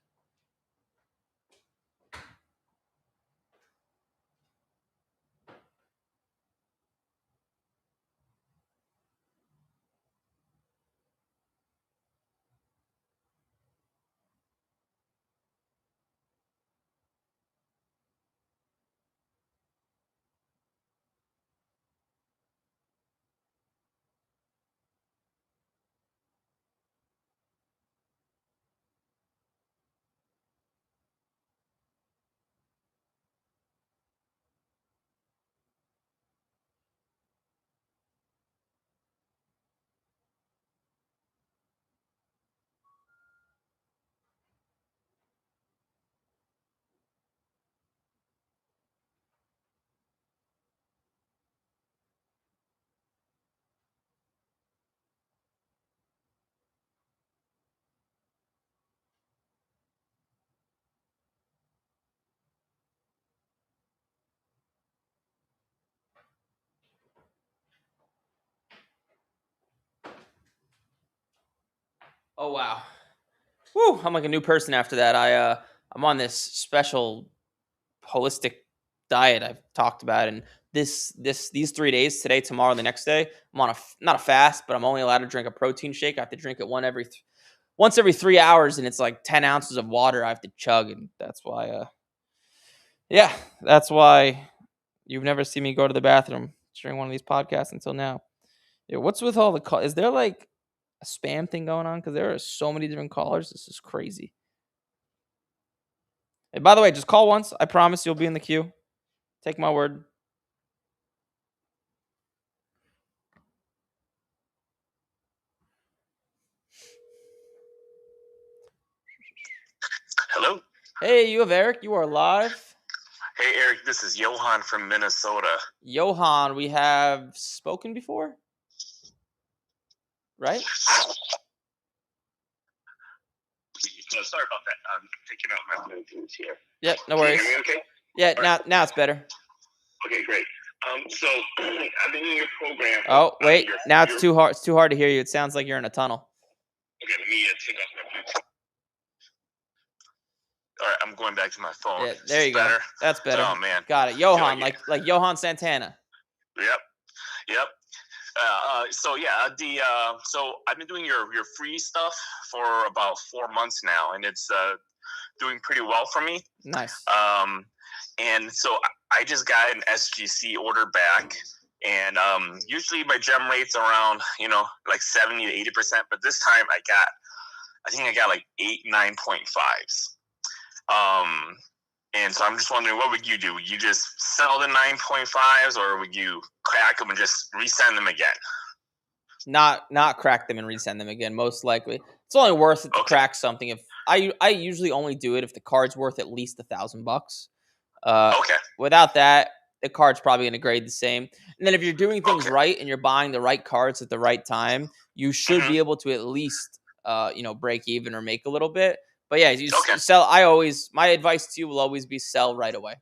Oh wow. Woo! I'm like a new person after that. I'm on this special holistic diet I've talked about, and these 3 days, today, tomorrow, the next day, I'm on not a fast, but I'm only allowed to drink a protein shake. I have to drink it once every 3 hours, and it's like 10 ounces of water I have to chug, and that's why yeah, that's why you've never seen me go to the bathroom during one of these podcasts until now. Yeah, what's with all the call? Is there like a spam thing going on? Because there are so many different callers. This is crazy. And by the way, just call once. I promise you'll be in the queue. Take my word. Hello. Hey, you have Eric. You are live. Hey, Eric. This is Johan from Minnesota. Johan, we have spoken before, right? Sorry about that. I'm taking out my Bluetooth here. Yep, no Can you worries. hear me okay? Yeah, now it's better. Okay, great. So I've been in your program. Oh, wait. Now it's too hard. It's too hard to hear you. It sounds like you're in a tunnel. Okay, let me take off my Bluetooth. All right, I'm going back to my phone. Yeah, there you go. Better? That's better. Oh man, Got it. Johan, like Johan Santana. Yep. So yeah, so I've been doing your free stuff for about 4 months now, and it's doing pretty well for me. Nice. And so I just got an SGC order back, and usually my gem rate's around like 70 to 80%, but this time I think I got like 9.5s. And so I'm just wondering, what would you do? Would you just sell the 9.5s, or would you crack them and just resend them again? Not crack them and resend them again. Most likely, it's only worth it to Okay. crack something. If I usually only do it if the card's worth at least $1,000. Okay. Without that, the card's probably going to grade the same. And then if you're doing things right and you're buying the right cards at the right time, you should be able to at least break even or make a little bit. But yeah, you sell. My advice to you will always be sell right away.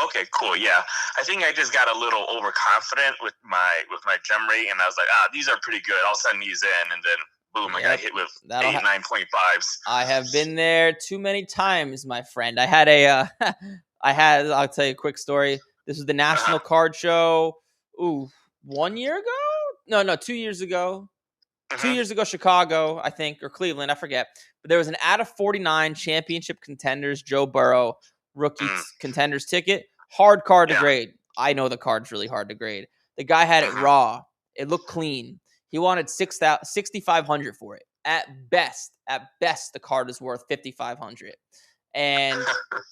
Okay, cool. Yeah, I think I just got a little overconfident with my gem rate, and I was like, these are pretty good. I'll send these in, and then boom, I got hit with 9.5s. I have been there too many times, my friend. I had I'll tell you a quick story. This was the National Card Show. 1 year ago? No, 2 years ago. 2 years ago, Chicago, I think, or Cleveland, I forget. But there was an out of 49 championship contenders, Joe Burrow, rookie contenders ticket. Hard card to grade. I know the card's really hard to grade. The guy had it raw. It looked clean. He wanted $6,500 for it. At best, the card is worth $5,500.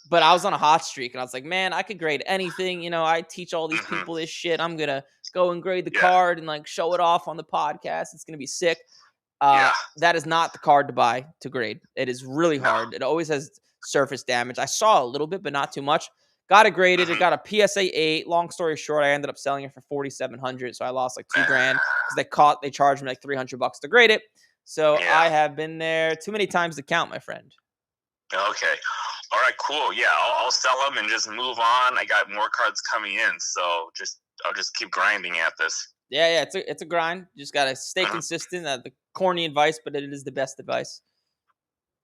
But I was on a hot streak, and I was like, man, I could grade anything. I teach all these people this shit. I'm gonna go and grade the card and like show it off on the podcast. It's gonna be sick. That is not the card to buy to grade. It is really hard. It always has surface damage. I saw a little bit, but not too much. Got it graded. It got a PSA 8. Long story short, I ended up selling it for $4,700. So I lost like $2,000 because they charged me like $300 to grade it. So I have been there too many times to count, my friend. Okay. All right. Cool. Yeah, I'll sell them and just move on. I got more cards coming in, so I'll just keep grinding at this. Yeah, it's a grind. You just gotta stay Mhm. consistent. The corny advice, but it is the best advice.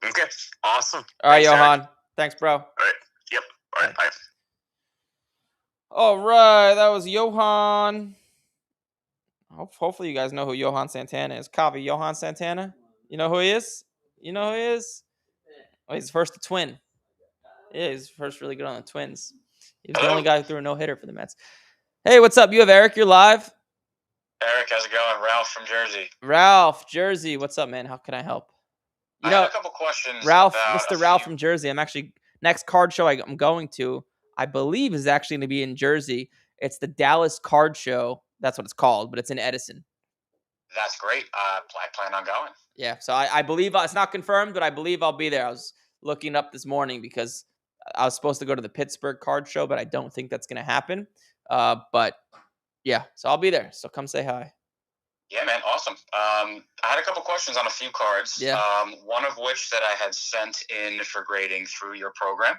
Okay. Awesome. All right, Thanks, Eric. Johan. Thanks, bro. All right. Yep. All right. Bye. Bye. All right, that was Johan. Hopefully, you guys know who Johan Santana is. Copy Johan Santana. You know who he is? You know who he is? Oh, he's first to twin. Yeah, he's first really good on the Twins. He was the only Hello, guy who threw a no hitter for the Mets. Hey, what's up? You have Eric. You're live. Eric. How's it going? Ralph from Jersey. Ralph, Jersey. What's up, man? How can I help? You I had know, a couple questions Ralph, about a Mr. Ralph few. from Jersey. I'm actually next card show I'm going to. I believe is actually going to be in Jersey. It's the Dallas Card Show. That's what it's called, but it's in Edison. That's great. I plan on going. Yeah, so I believe it's not confirmed, but I believe I'll be there. I was looking up this morning because I was supposed to go to the Pittsburgh Card Show, but I don't think that's going to happen. But yeah, so I'll be there. So come say hi. Yeah, man, awesome. I had a couple questions on a few cards. Yeah. One of which that I had sent in for grading through your program,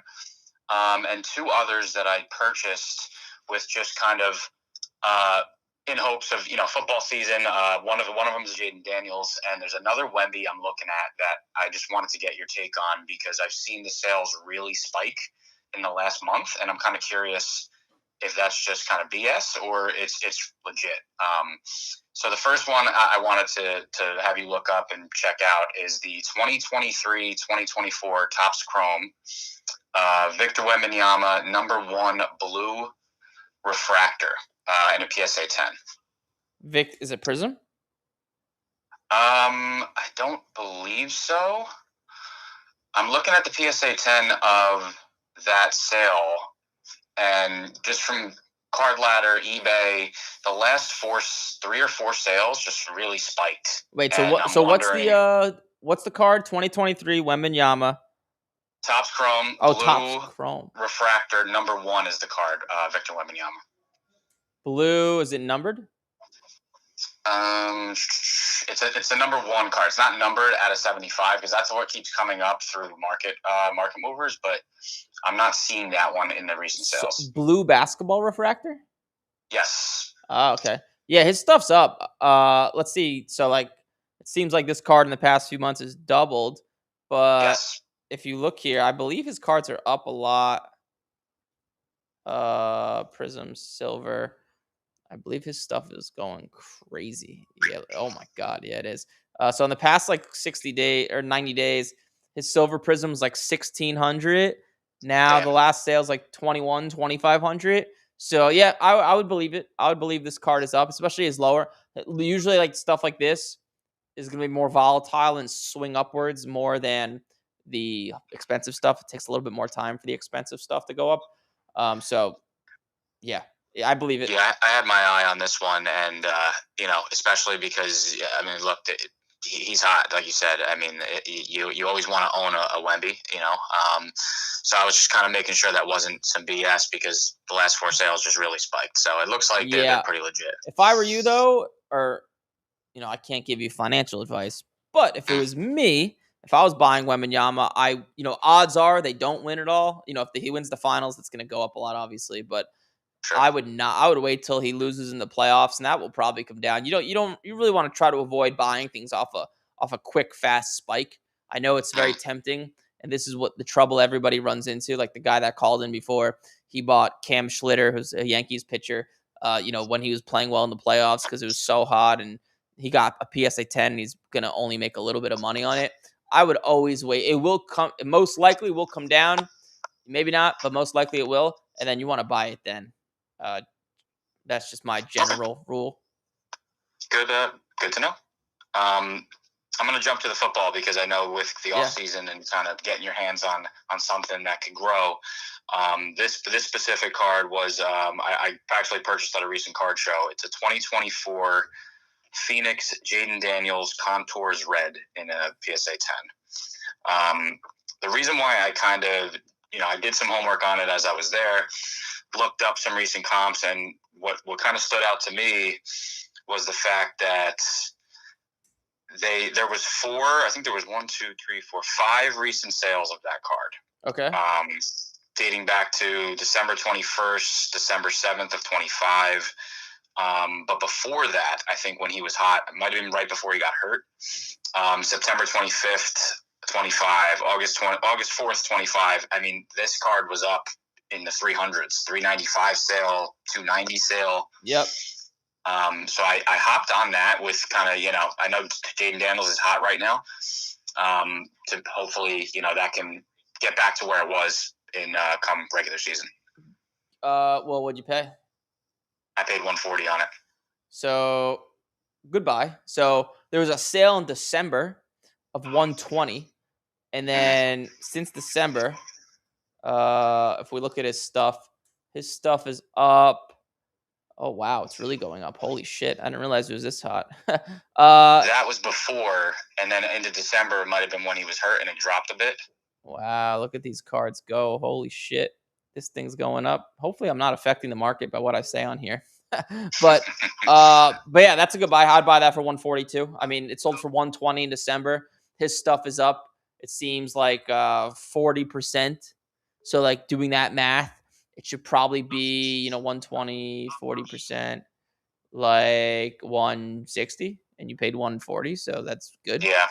and two others that I purchased with just kind of in hopes of football season. One of them is Jaden Daniels, and there's another Wemby I'm looking at that I just wanted to get your take on because I've seen the sales really spike in the last month, and I'm kind of curious if that's just kind of BS or it's legit. So the first one I wanted to have you look up and check out is the 2023-2024 Topps Chrome Victor Wembanyama #1 blue refractor in a PSA 10. Vic, is it Prism? I don't believe so. I'm looking at the PSA 10 of that sale, and just from Card Ladder, eBay, the last three or four sales just really spiked. Wait, so And what? I'm So wondering, what's the card? 2023 Wembanyama. Topps Chrome Oh, Topps blue Chrome. refractor #1 is the card, Victor Wembanyama. Blue. Is it numbered? It's a #1 card. It's not numbered at a 75 because that's what keeps coming up through market movers, but I'm not seeing that one in the recent So, sales. blue basketball refractor. Yes. Oh, okay. Yeah, his stuff's up. Let's see. So like, it seems like this card in the past few months has doubled, but Yes. if you look here, I believe his cards are up a lot. Prism silver. I believe his stuff is going crazy. Yeah. Oh my god. Yeah, it is. So in the past like 60 days or 90 days, his silver prism is like 1,600. Now the Damn. last sale is like 2,500. So yeah, I would believe it. I would believe this card is up, especially his lower. Usually like stuff like this is going to be more volatile and swing upwards more than the expensive stuff. It takes a little bit more time for the expensive stuff to go up. So yeah, I believe it. Yeah, I had my eye on this one, and especially because I mean, look, he's hot, like you said. I mean, you always want to own a Wemby, So I was just kind of making sure that wasn't some BS because the last four sales just really spiked. So it looks like they're Yeah. pretty legit. If I were you though, or I can't give you financial advice, but if it Mm, was me, if I was buying Wembanyama, odds are they don't win it all. If he wins the finals, it's going to go up a lot, obviously. But sure. I would not. I would wait till he loses in the playoffs, and that will probably come down. You really want to try to avoid buying things off a quick, fast spike. I know it's very Mm, tempting, and this is what the trouble everybody runs into. Like the guy that called in before, he bought Cam Schlitter, who's a Yankees pitcher. When he was playing well in the playoffs because it was so hot, and he got a PSA 10, and he's gonna only make a little bit of money on it. I would always wait. It will come. It most likely will come down. Maybe not, but most likely it will. And then you want to buy it then. Uh, that's just my okay. general rule. Good. Good to know. I'm going to jump to the football because I know with the off Yeah. season and kind of getting your hands on something that could grow. This specific card was I actually purchased at a recent card show. It's a 2024 Phoenix Jaden Daniels Contours Red in a PSA 10. The reason why I kind of I did some homework on it as I was there, looked up some recent comps, and what kind of stood out to me was the fact that there was four. I think there was one, two, three, four, five recent sales of that card. Okay. Dating back to December 21st, December 7th of 25. But before that, I think when he was hot, it might have been right before he got hurt. September 25th, 25, August 4th, 25. I mean, this card was up in the 300s, 395 sale, 290 sale. Yep. So I hopped on that with kind of, I know Jaden Daniels is hot right now. To hopefully, that can get back to where it was in come regular season. Well, what'd you pay? I paid $140 on it. So goodbye. So there was a sale in December of $120, and then since December, if we look at his stuff is up. Oh wow, it's really going up. Holy shit! I didn't realize it was this hot. That was before, and then into December it might have been when he was hurt, and it dropped a bit. Wow, look at these cards go. Holy shit. This thing's going up. Hopefully I'm not affecting the market by what I say on here. but yeah, that's a good buy. I'd buy that for 142. I mean, it sold for 120 in December. His stuff is up. It seems like 40%. So like doing that math, it should probably be, 120, 40%, like 160, and you paid 140, so that's good. Yeah.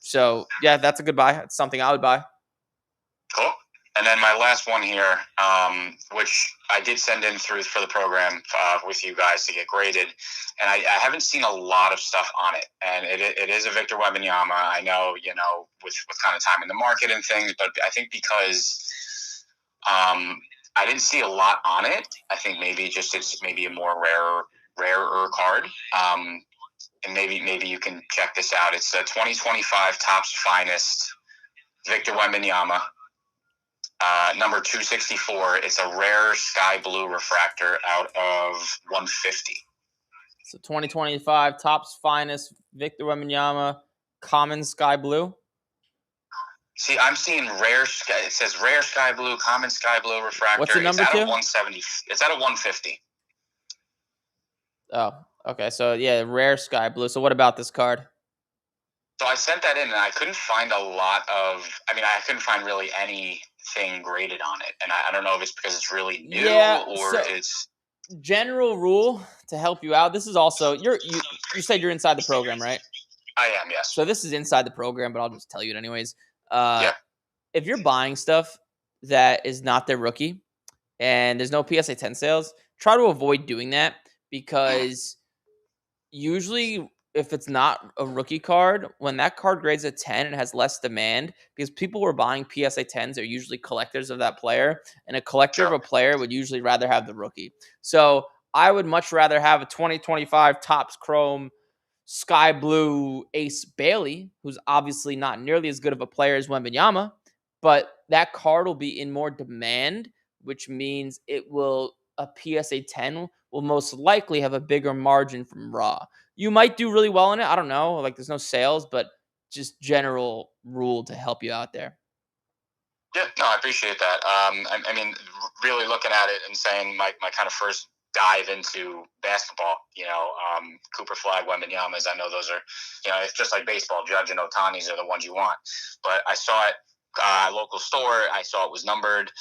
So yeah, that's a good buy. It's something I would buy. Cool. And then my last one here, which I did send in through for the program with you guys to get graded, and I haven't seen a lot of stuff on it. And it is a Victor Wembanyama. I know, with kind of time in the market and things, but I think because I didn't see a lot on it, I think maybe it's maybe a more rarer card. And maybe you can check this out. It's a 2025 Topps Finest Victor Wembanyama. Number 264. It's a rare sky blue refractor out of 150. So 2025 Topps Finest Victor Wembanyama common sky blue. See, I'm seeing rare sky. It says rare sky blue, common sky blue refractor. What's the number? It's out of 170. It's out of 150. Oh, okay. So yeah, rare sky blue. So what about this card? So I sent that in, and I couldn't find a lot of. I mean, I couldn't find really anything graded on it, and I don't know if it's because it's really new or it's general rule to help you out. This is also you said you're inside the program, right? I am, yes. So this is inside the program, but I'll just tell you it anyways. Yeah. If you're buying stuff that is not their rookie and there's no PSA 10 sales, try to avoid doing that, because usually if it's not a rookie card, when that card grades a 10, it has less demand, because people who are buying PSA 10s are usually collectors of that player, and a collector of a player would usually rather have the rookie. So I would much rather have a 2025 Topps Chrome sky blue Ace Bailey, who's obviously not nearly as good of a player as Wembanyama, but that card will be in more demand, which means a PSA 10 will most likely have a bigger margin from raw. You might do really well in it. I don't know. Like, there's no sales, but just general rule to help you out there. Yeah, no, I appreciate that. I mean, really looking at it and saying my kind of first dive into basketball, Cooper Flag, Wembanyama's, I know those are, it's just like baseball. Judge and Otani's are the ones you want. But I saw it local store. I saw it was numbered.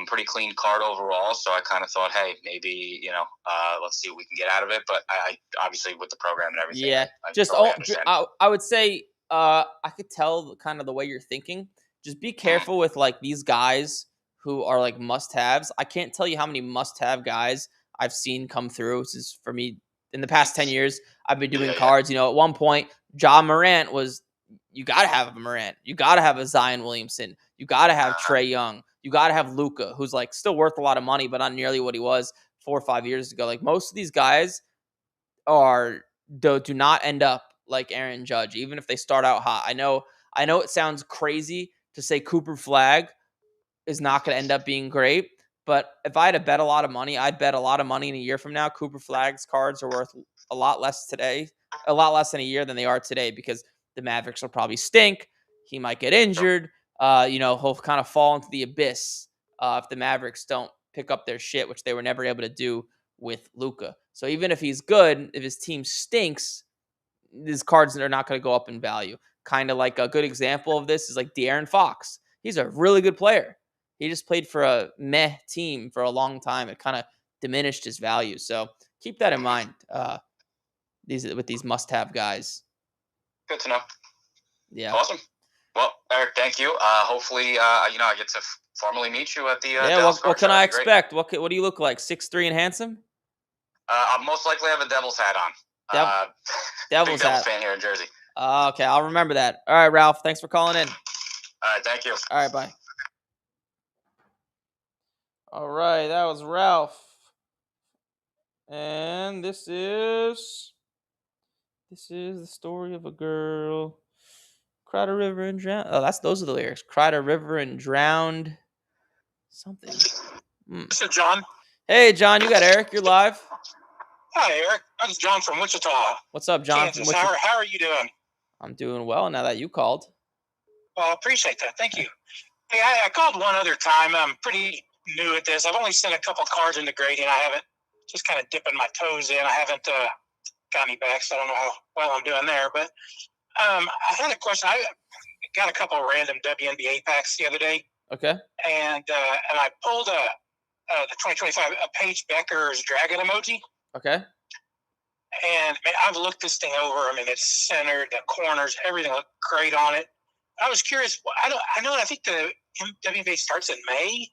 Pretty clean card overall. So I kind of thought, hey, maybe, let's see what we can get out of it. But I obviously with the program and everything. Yeah, I would say I could tell kind of the way you're thinking. Just be careful with like these guys who are like must-haves. I can't tell you how many must-have guys I've seen come through. This is for me in the past 10 years. I've been doing cards. At one point, John Morant was. You got to have a Morant. You got to have a Zion Williamson. You got to have Trae Young. You got to have Luka, who's like still worth a lot of money, but not nearly what he was 4 or 5 years ago. Like most of these guys do not end up like Aaron Judge, even if they start out hot. I know it sounds crazy to say Cooper Flag is not going to end up being great, but if I had to bet a lot of money, I'd bet a lot of money in a year from now. Cooper Flag's cards are worth a lot less today, a lot less in a year than they are today, because the Mavericks will probably stink. He might get injured. He'll kind of fall into the abyss if the Mavericks don't pick up their shit, which they were never able to do with Luka. So even if he's good, if his team stinks, these cards are not going to go up in value. Kind of like a good example of this is like De'Aaron Fox. He's a really good player. He just played for a meh team for a long time. It kind of diminished his value. So keep that in mind. These must-have guys. Good to know. Yeah. Awesome. Well, Eric, thank you. Hopefully, I get to formally meet you at the Yeah. Dallas What Card can Show. I That'd be great. expect? What do you look like? 6'3" and handsome? I'll most likely have a Devils hat on. Devil's Big Devils hat. fan here in Jersey. Okay, I'll remember that. All right, Ralph. Thanks for calling in. All right, thank you. All right, bye. All right, that was Ralph. And this is the story of a girl. Cried a river and drowned. Oh, those are the lyrics. Cried a river and drowned something. So, John. Hey, John, you got Eric. You're live. Hi, Eric. This is John from Wichita. What's up, John? Kansas. How are you doing? I'm doing well now that you called. Well, I appreciate that. Thank you. Hey, I called one other time. I'm pretty new at this. I've only sent a couple cards into grading. I haven't, just kind of dipping my toes in. I haven't got any back, so I don't know how well I'm doing there. But I had a question. I got a couple of random WNBA packs the other day. Okay. And I pulled the 2025 Paige Becker's dragon emoji. Okay. And man, I've looked this thing over. I mean, it's centered, the corners, everything looked great on it. I was curious. I think the WNBA starts in May.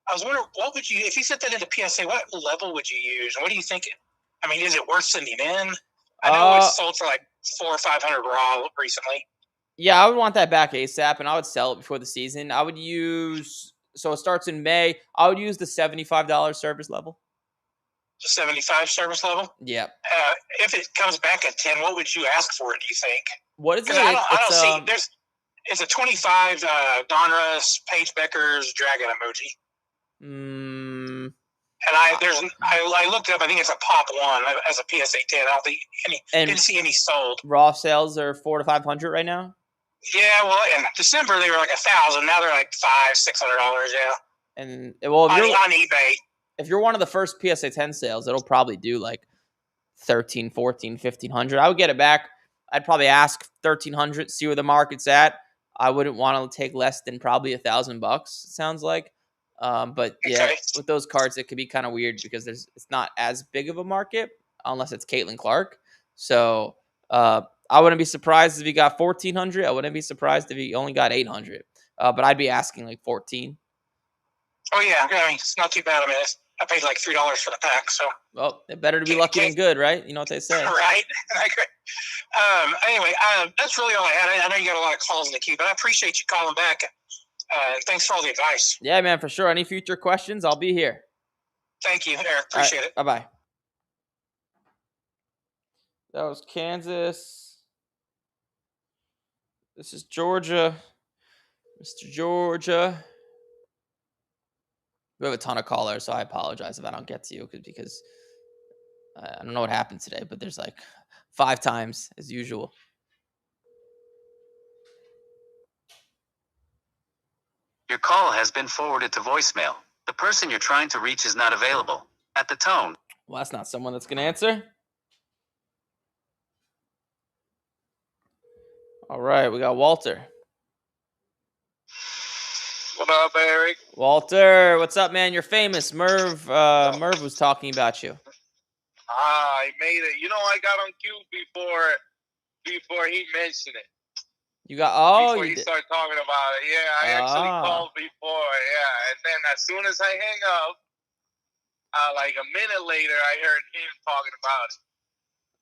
I was wondering, what would you, if you set that into PSA, what level would you use? And what do you think? I mean, is it worth sending in? I know it's sold for like $400 or $500 raw recently. Yeah, I would want that back ASAP, and I would sell it before the season. I would use, so it starts in May. I would use the $75 service level. The 75 service level? Yeah. If it comes back at 10, what would you ask for it, do you think? What is it? I don't see, it's a 25 Donruss Paige Becker's dragon emoji. And I looked it up. I think it's a pop one as a PSA 10. I don't think didn't see any sold. Raw sales are $400 to $500 right now. Yeah, well, in December they were like $1,000. Now they're like $500-$600. Yeah. And well, on eBay, if you're one of the first PSA 10 sales, it'll probably do like $1,300, $1,400, $1,500. I would get it back. I'd probably ask $1,300, see where the market's at. I wouldn't want to take less than probably $1,000. It sounds like. But yeah, okay. With those cards, it could be kind of weird because it's not as big of a market unless it's Caitlin Clark. So I wouldn't be surprised if he got $1,400. I wouldn't be surprised if he only got $800. But I'd be asking like $14. Oh yeah, I mean it's not too bad. I mean I paid like $3 for the pack. So well, it better to be lucky than good, right? You know what they say, right? I agree. Anyway, that's really all I had. I know you got a lot of calls in the queue, but I appreciate you calling back. Thanks for all the advice. Yeah, man, for sure. Any future questions, I'll be here. Thank you, Eric. Appreciate it. Bye-bye. That was Kansas. This is Georgia. Mr. Georgia. We have a ton of callers, so I apologize if I don't get to you because I don't know what happened today, but there's like 5 times as usual. Your call has been forwarded to voicemail. The person you're trying to reach is not available. At the tone. Well, that's not someone that's going to answer. All right, we got Walter. What up, Eric? Walter, what's up, man? You're famous. Merv was talking about you. I made it. You know, I got on cue before he mentioned it. You got before he started talking about it. Yeah, I actually called before. Yeah, and then as soon as I hang up, like a minute later, I heard him talking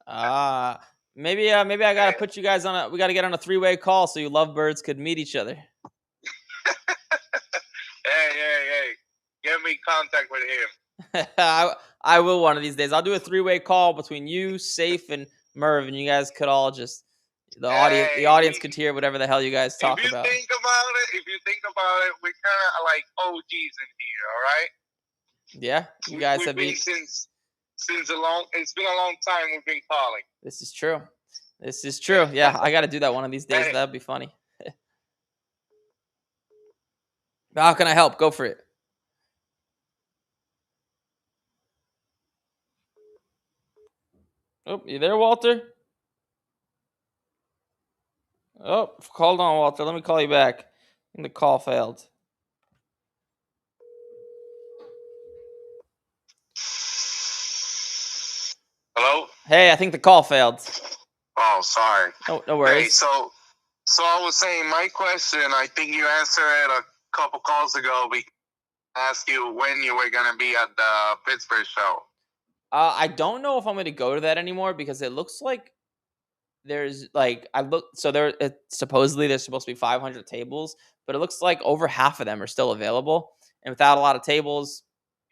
about it. Maybe I gotta put you guys on we gotta get on a 3-way call so you lovebirds could meet each other. Hey, get me in contact with him. I will one of these days. I'll do a 3-way call between you, Safe, and Merv, and you guys could all just the audience could hear whatever the hell you guys talk about. If you think about it, we're kind of like OGs in here, all right? Yeah, you guys have been since it's been a long time we've been calling. This is true. Yeah, I got to do that one of these days. That'd be funny. How can I help? Go for it. Oh, you there, Walter? Oh, hold on, Walter. Let me call you back. I think the call failed. Hello? Hey, I think the call failed. Oh, sorry. No worries. Hey, so I was saying my question, I think you answered it a couple calls ago. We asked you when you were going to be at the Pittsburgh show. I don't know if I'm going to go to that anymore because it looks like there's like supposedly there's supposed to be 500 tables, but it looks like over half of them are still available. And without a lot of tables,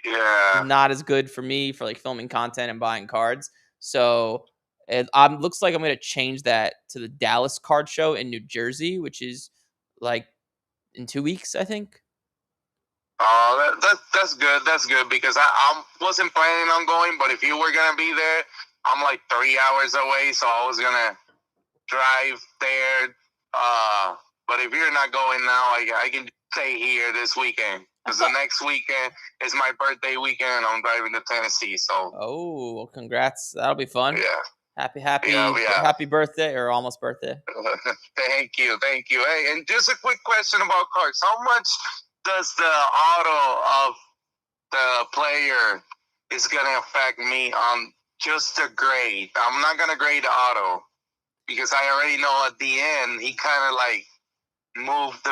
Yeah. not as good for me for like filming content and buying cards. So it looks like I'm going to change that to the Dallas card show in New Jersey, which is like in 2 weeks, I think. Oh, that's good. That's good because I wasn't planning on going, but if you were gonna be there, I'm like 3 hours away, so I was gonna drive there. But if you're not going now, I can stay here this weekend because the next weekend is my birthday weekend. I'm driving to Tennessee, so. Oh, well, congrats! That'll be fun. Yeah. Happy birthday or almost birthday. Thank you. Hey, and just a quick question about cards. How much does the auto of the player is going to affect me on just the grade? I'm not going to grade the auto because I already know at the end he kind of like moved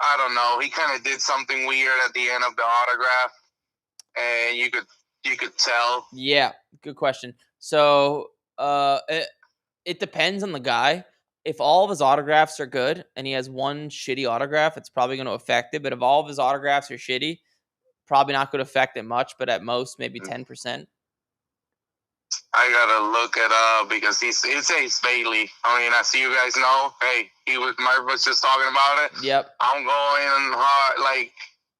I don't know. He kind of did something weird at the end of the autograph, and you could tell. Yeah, good question. So, it depends on the guy. If all of his autographs are good and he has one shitty autograph, it's probably going to affect it. But if all of his autographs are shitty, probably not going to affect it much. But at most, maybe 10%. I gotta look it up because it's Ace Bailey. I mean, I see you guys know. Hey, Marv was just talking about it. Yep. I'm going hard. Like,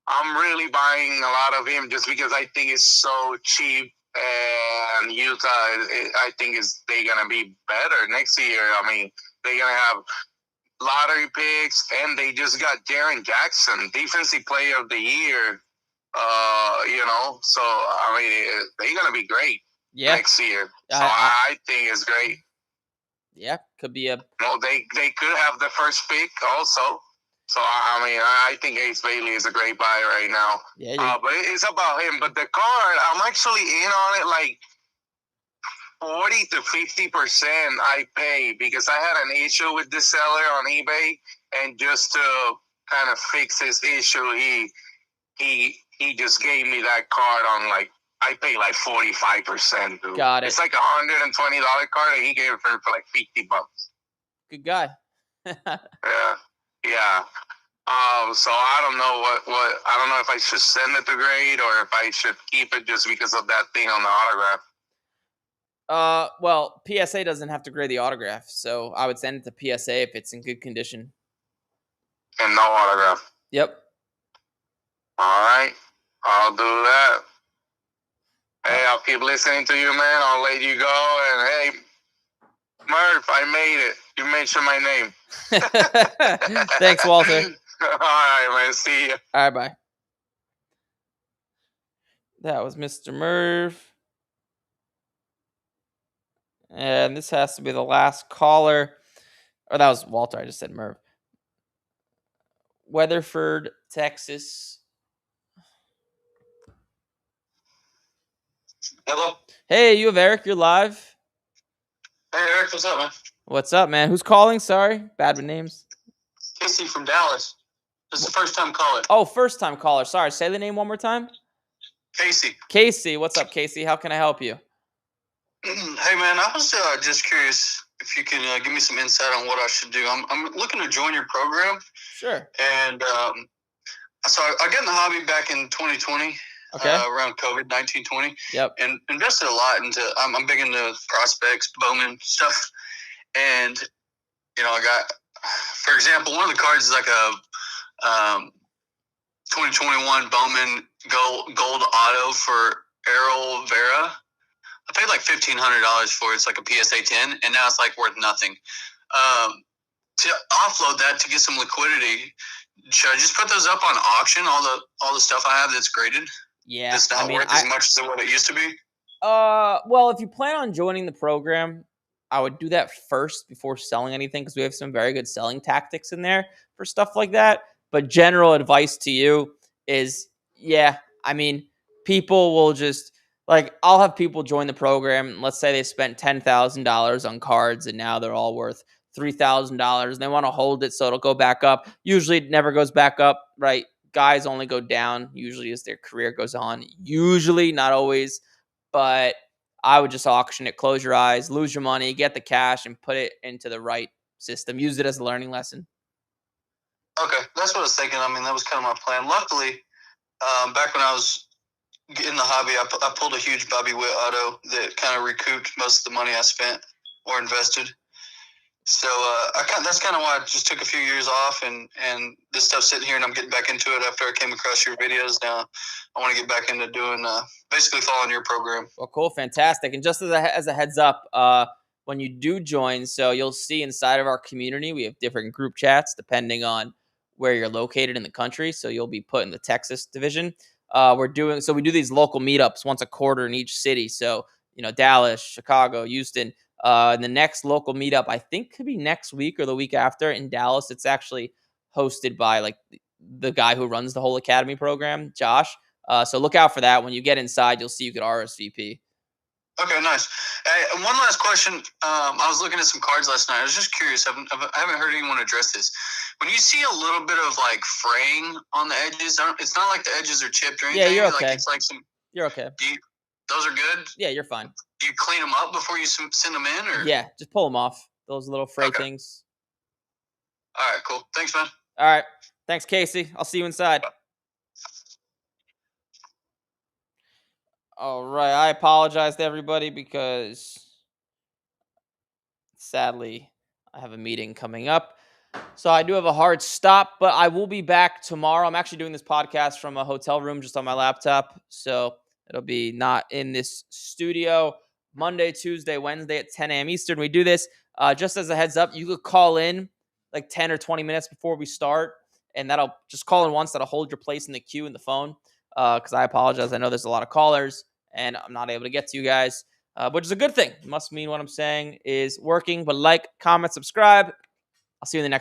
I'm really buying a lot of him just because I think it's so cheap. And Utah, I think they're gonna be better next year. I mean, they're gonna have lottery picks, and they just got Jaren Jackson, Defensive Player of the Year. So I mean, they're gonna be great. Yeah. Next year. So I think it's great. Yeah, could be a. No, they could have the first pick also. So I mean, I think Ace Bailey is a great buy right now. Yeah. But it's about him. But the card, I'm actually in on it like 40 to 50%. I pay because I had an issue with this seller on eBay, and just to kind of fix his issue, he just gave me that card on like. I pay like 45%, dude. Got it. It's like $120 card, and he gave it for like $50. Good guy. Yeah. So I don't know what I don't know if I should send it to grade or if I should keep it just because of that thing on the autograph. Well, PSA doesn't have to grade the autograph, so I would send it to PSA if it's in good condition. And no autograph. Yep. All right, I'll do that. Hey, I'll keep listening to you, man. I'll let you go. And hey, Murph, I made it. You mentioned my name. Thanks, Walter. All right, man. See you. All right, bye. That was Mr. Merv. And this has to be the last caller. Or that was Walter. I just said Merv. Weatherford, Texas. Hello. Hey, you have Eric. You're live. Hey, Eric. What's up, man? What's up, man? Who's calling? Sorry. Bad with names. Casey from Dallas. This is the first time caller. Oh, first time caller. Sorry. Say the name one more time. Casey. Casey. What's up, Casey? How can I help you? Hey, man. I was just curious if you can give me some insight on what I should do. I'm looking to join your program. Sure. And so I got in the hobby back in 2020. Okay. Around COVID-19, 20. Yep. And invested a lot into. I'm big into prospects, Bowman stuff, and I got, for example, one of the cards is like a 2021 Bowman gold auto for Errol Vera. I paid like $1,500 for it. It's like a PSA 10, and now it's like worth nothing. To offload that to get some liquidity, should I just put those up on auction? All the stuff I have that's graded. Yeah, it's not worth as much as what it used to be. Well, if you plan on joining the program, I would do that first before selling anything because we have some very good selling tactics in there for stuff like that. But general advice to you is, yeah, I mean, people will just like I'll have people join the program. Let's say they spent $10,000 on cards and now they're all worth $3,000. They want to hold it so it'll go back up. Usually, it never goes back up, right? Guys only go down usually as their career goes on. Usually, not always, but I would just auction it, close your eyes, lose your money, get the cash, and put it into the right system. Use it as a learning lesson. Okay, that's what I was thinking. I mean, that was kind of my plan. Luckily, back when I was in the hobby, I pulled a huge Bobby Witt auto that kind of recouped most of the money I spent or invested. So that's kind of why I just took a few years off, and this stuff's sitting here, and I'm getting back into it after I came across your videos. Now I want to get back into doing basically following your program. Well, cool, fantastic. And just as a heads up, when you do join, so you'll see inside of our community, we have different group chats depending on where you're located in the country. So you'll be put in the Texas division. We do these local meetups once a quarter in each city. So, Dallas, Chicago, Houston. And the next local meetup, I think, could be next week or the week after in Dallas. It's actually hosted by like the guy who runs the whole academy program, Josh. So look out for that. When you get inside, you'll see you could RSVP. Okay, nice. Hey, one last question. I was looking at some cards last night. I was just curious. I haven't heard anyone address this. When you see a little bit of like fraying on the edges, it's not like the edges are chipped or anything. Yeah, you're okay. Like it's like some. You're okay. Those are good. Yeah, you're fine. Do you clean them up before you send them in, or? Yeah, just pull them off. Those little fray things. All right, cool. Thanks, man. All right. Thanks, Casey. I'll see you inside. All right. I apologize to everybody because sadly I have a meeting coming up. So I do have a hard stop, but I will be back tomorrow. I'm actually doing this podcast from a hotel room just on my laptop. So it'll be not in this studio. Monday, Tuesday, Wednesday at 10 a.m. Eastern. We do this. Just as a heads up, you could call in like 10 or 20 minutes before we start. And that'll just call in once. That'll hold your place in the queue in the phone. Because I apologize. I know there's a lot of callers and I'm not able to get to you guys. Which is a good thing. It must mean what I'm saying is working. But like, comment, subscribe. I'll see you in the next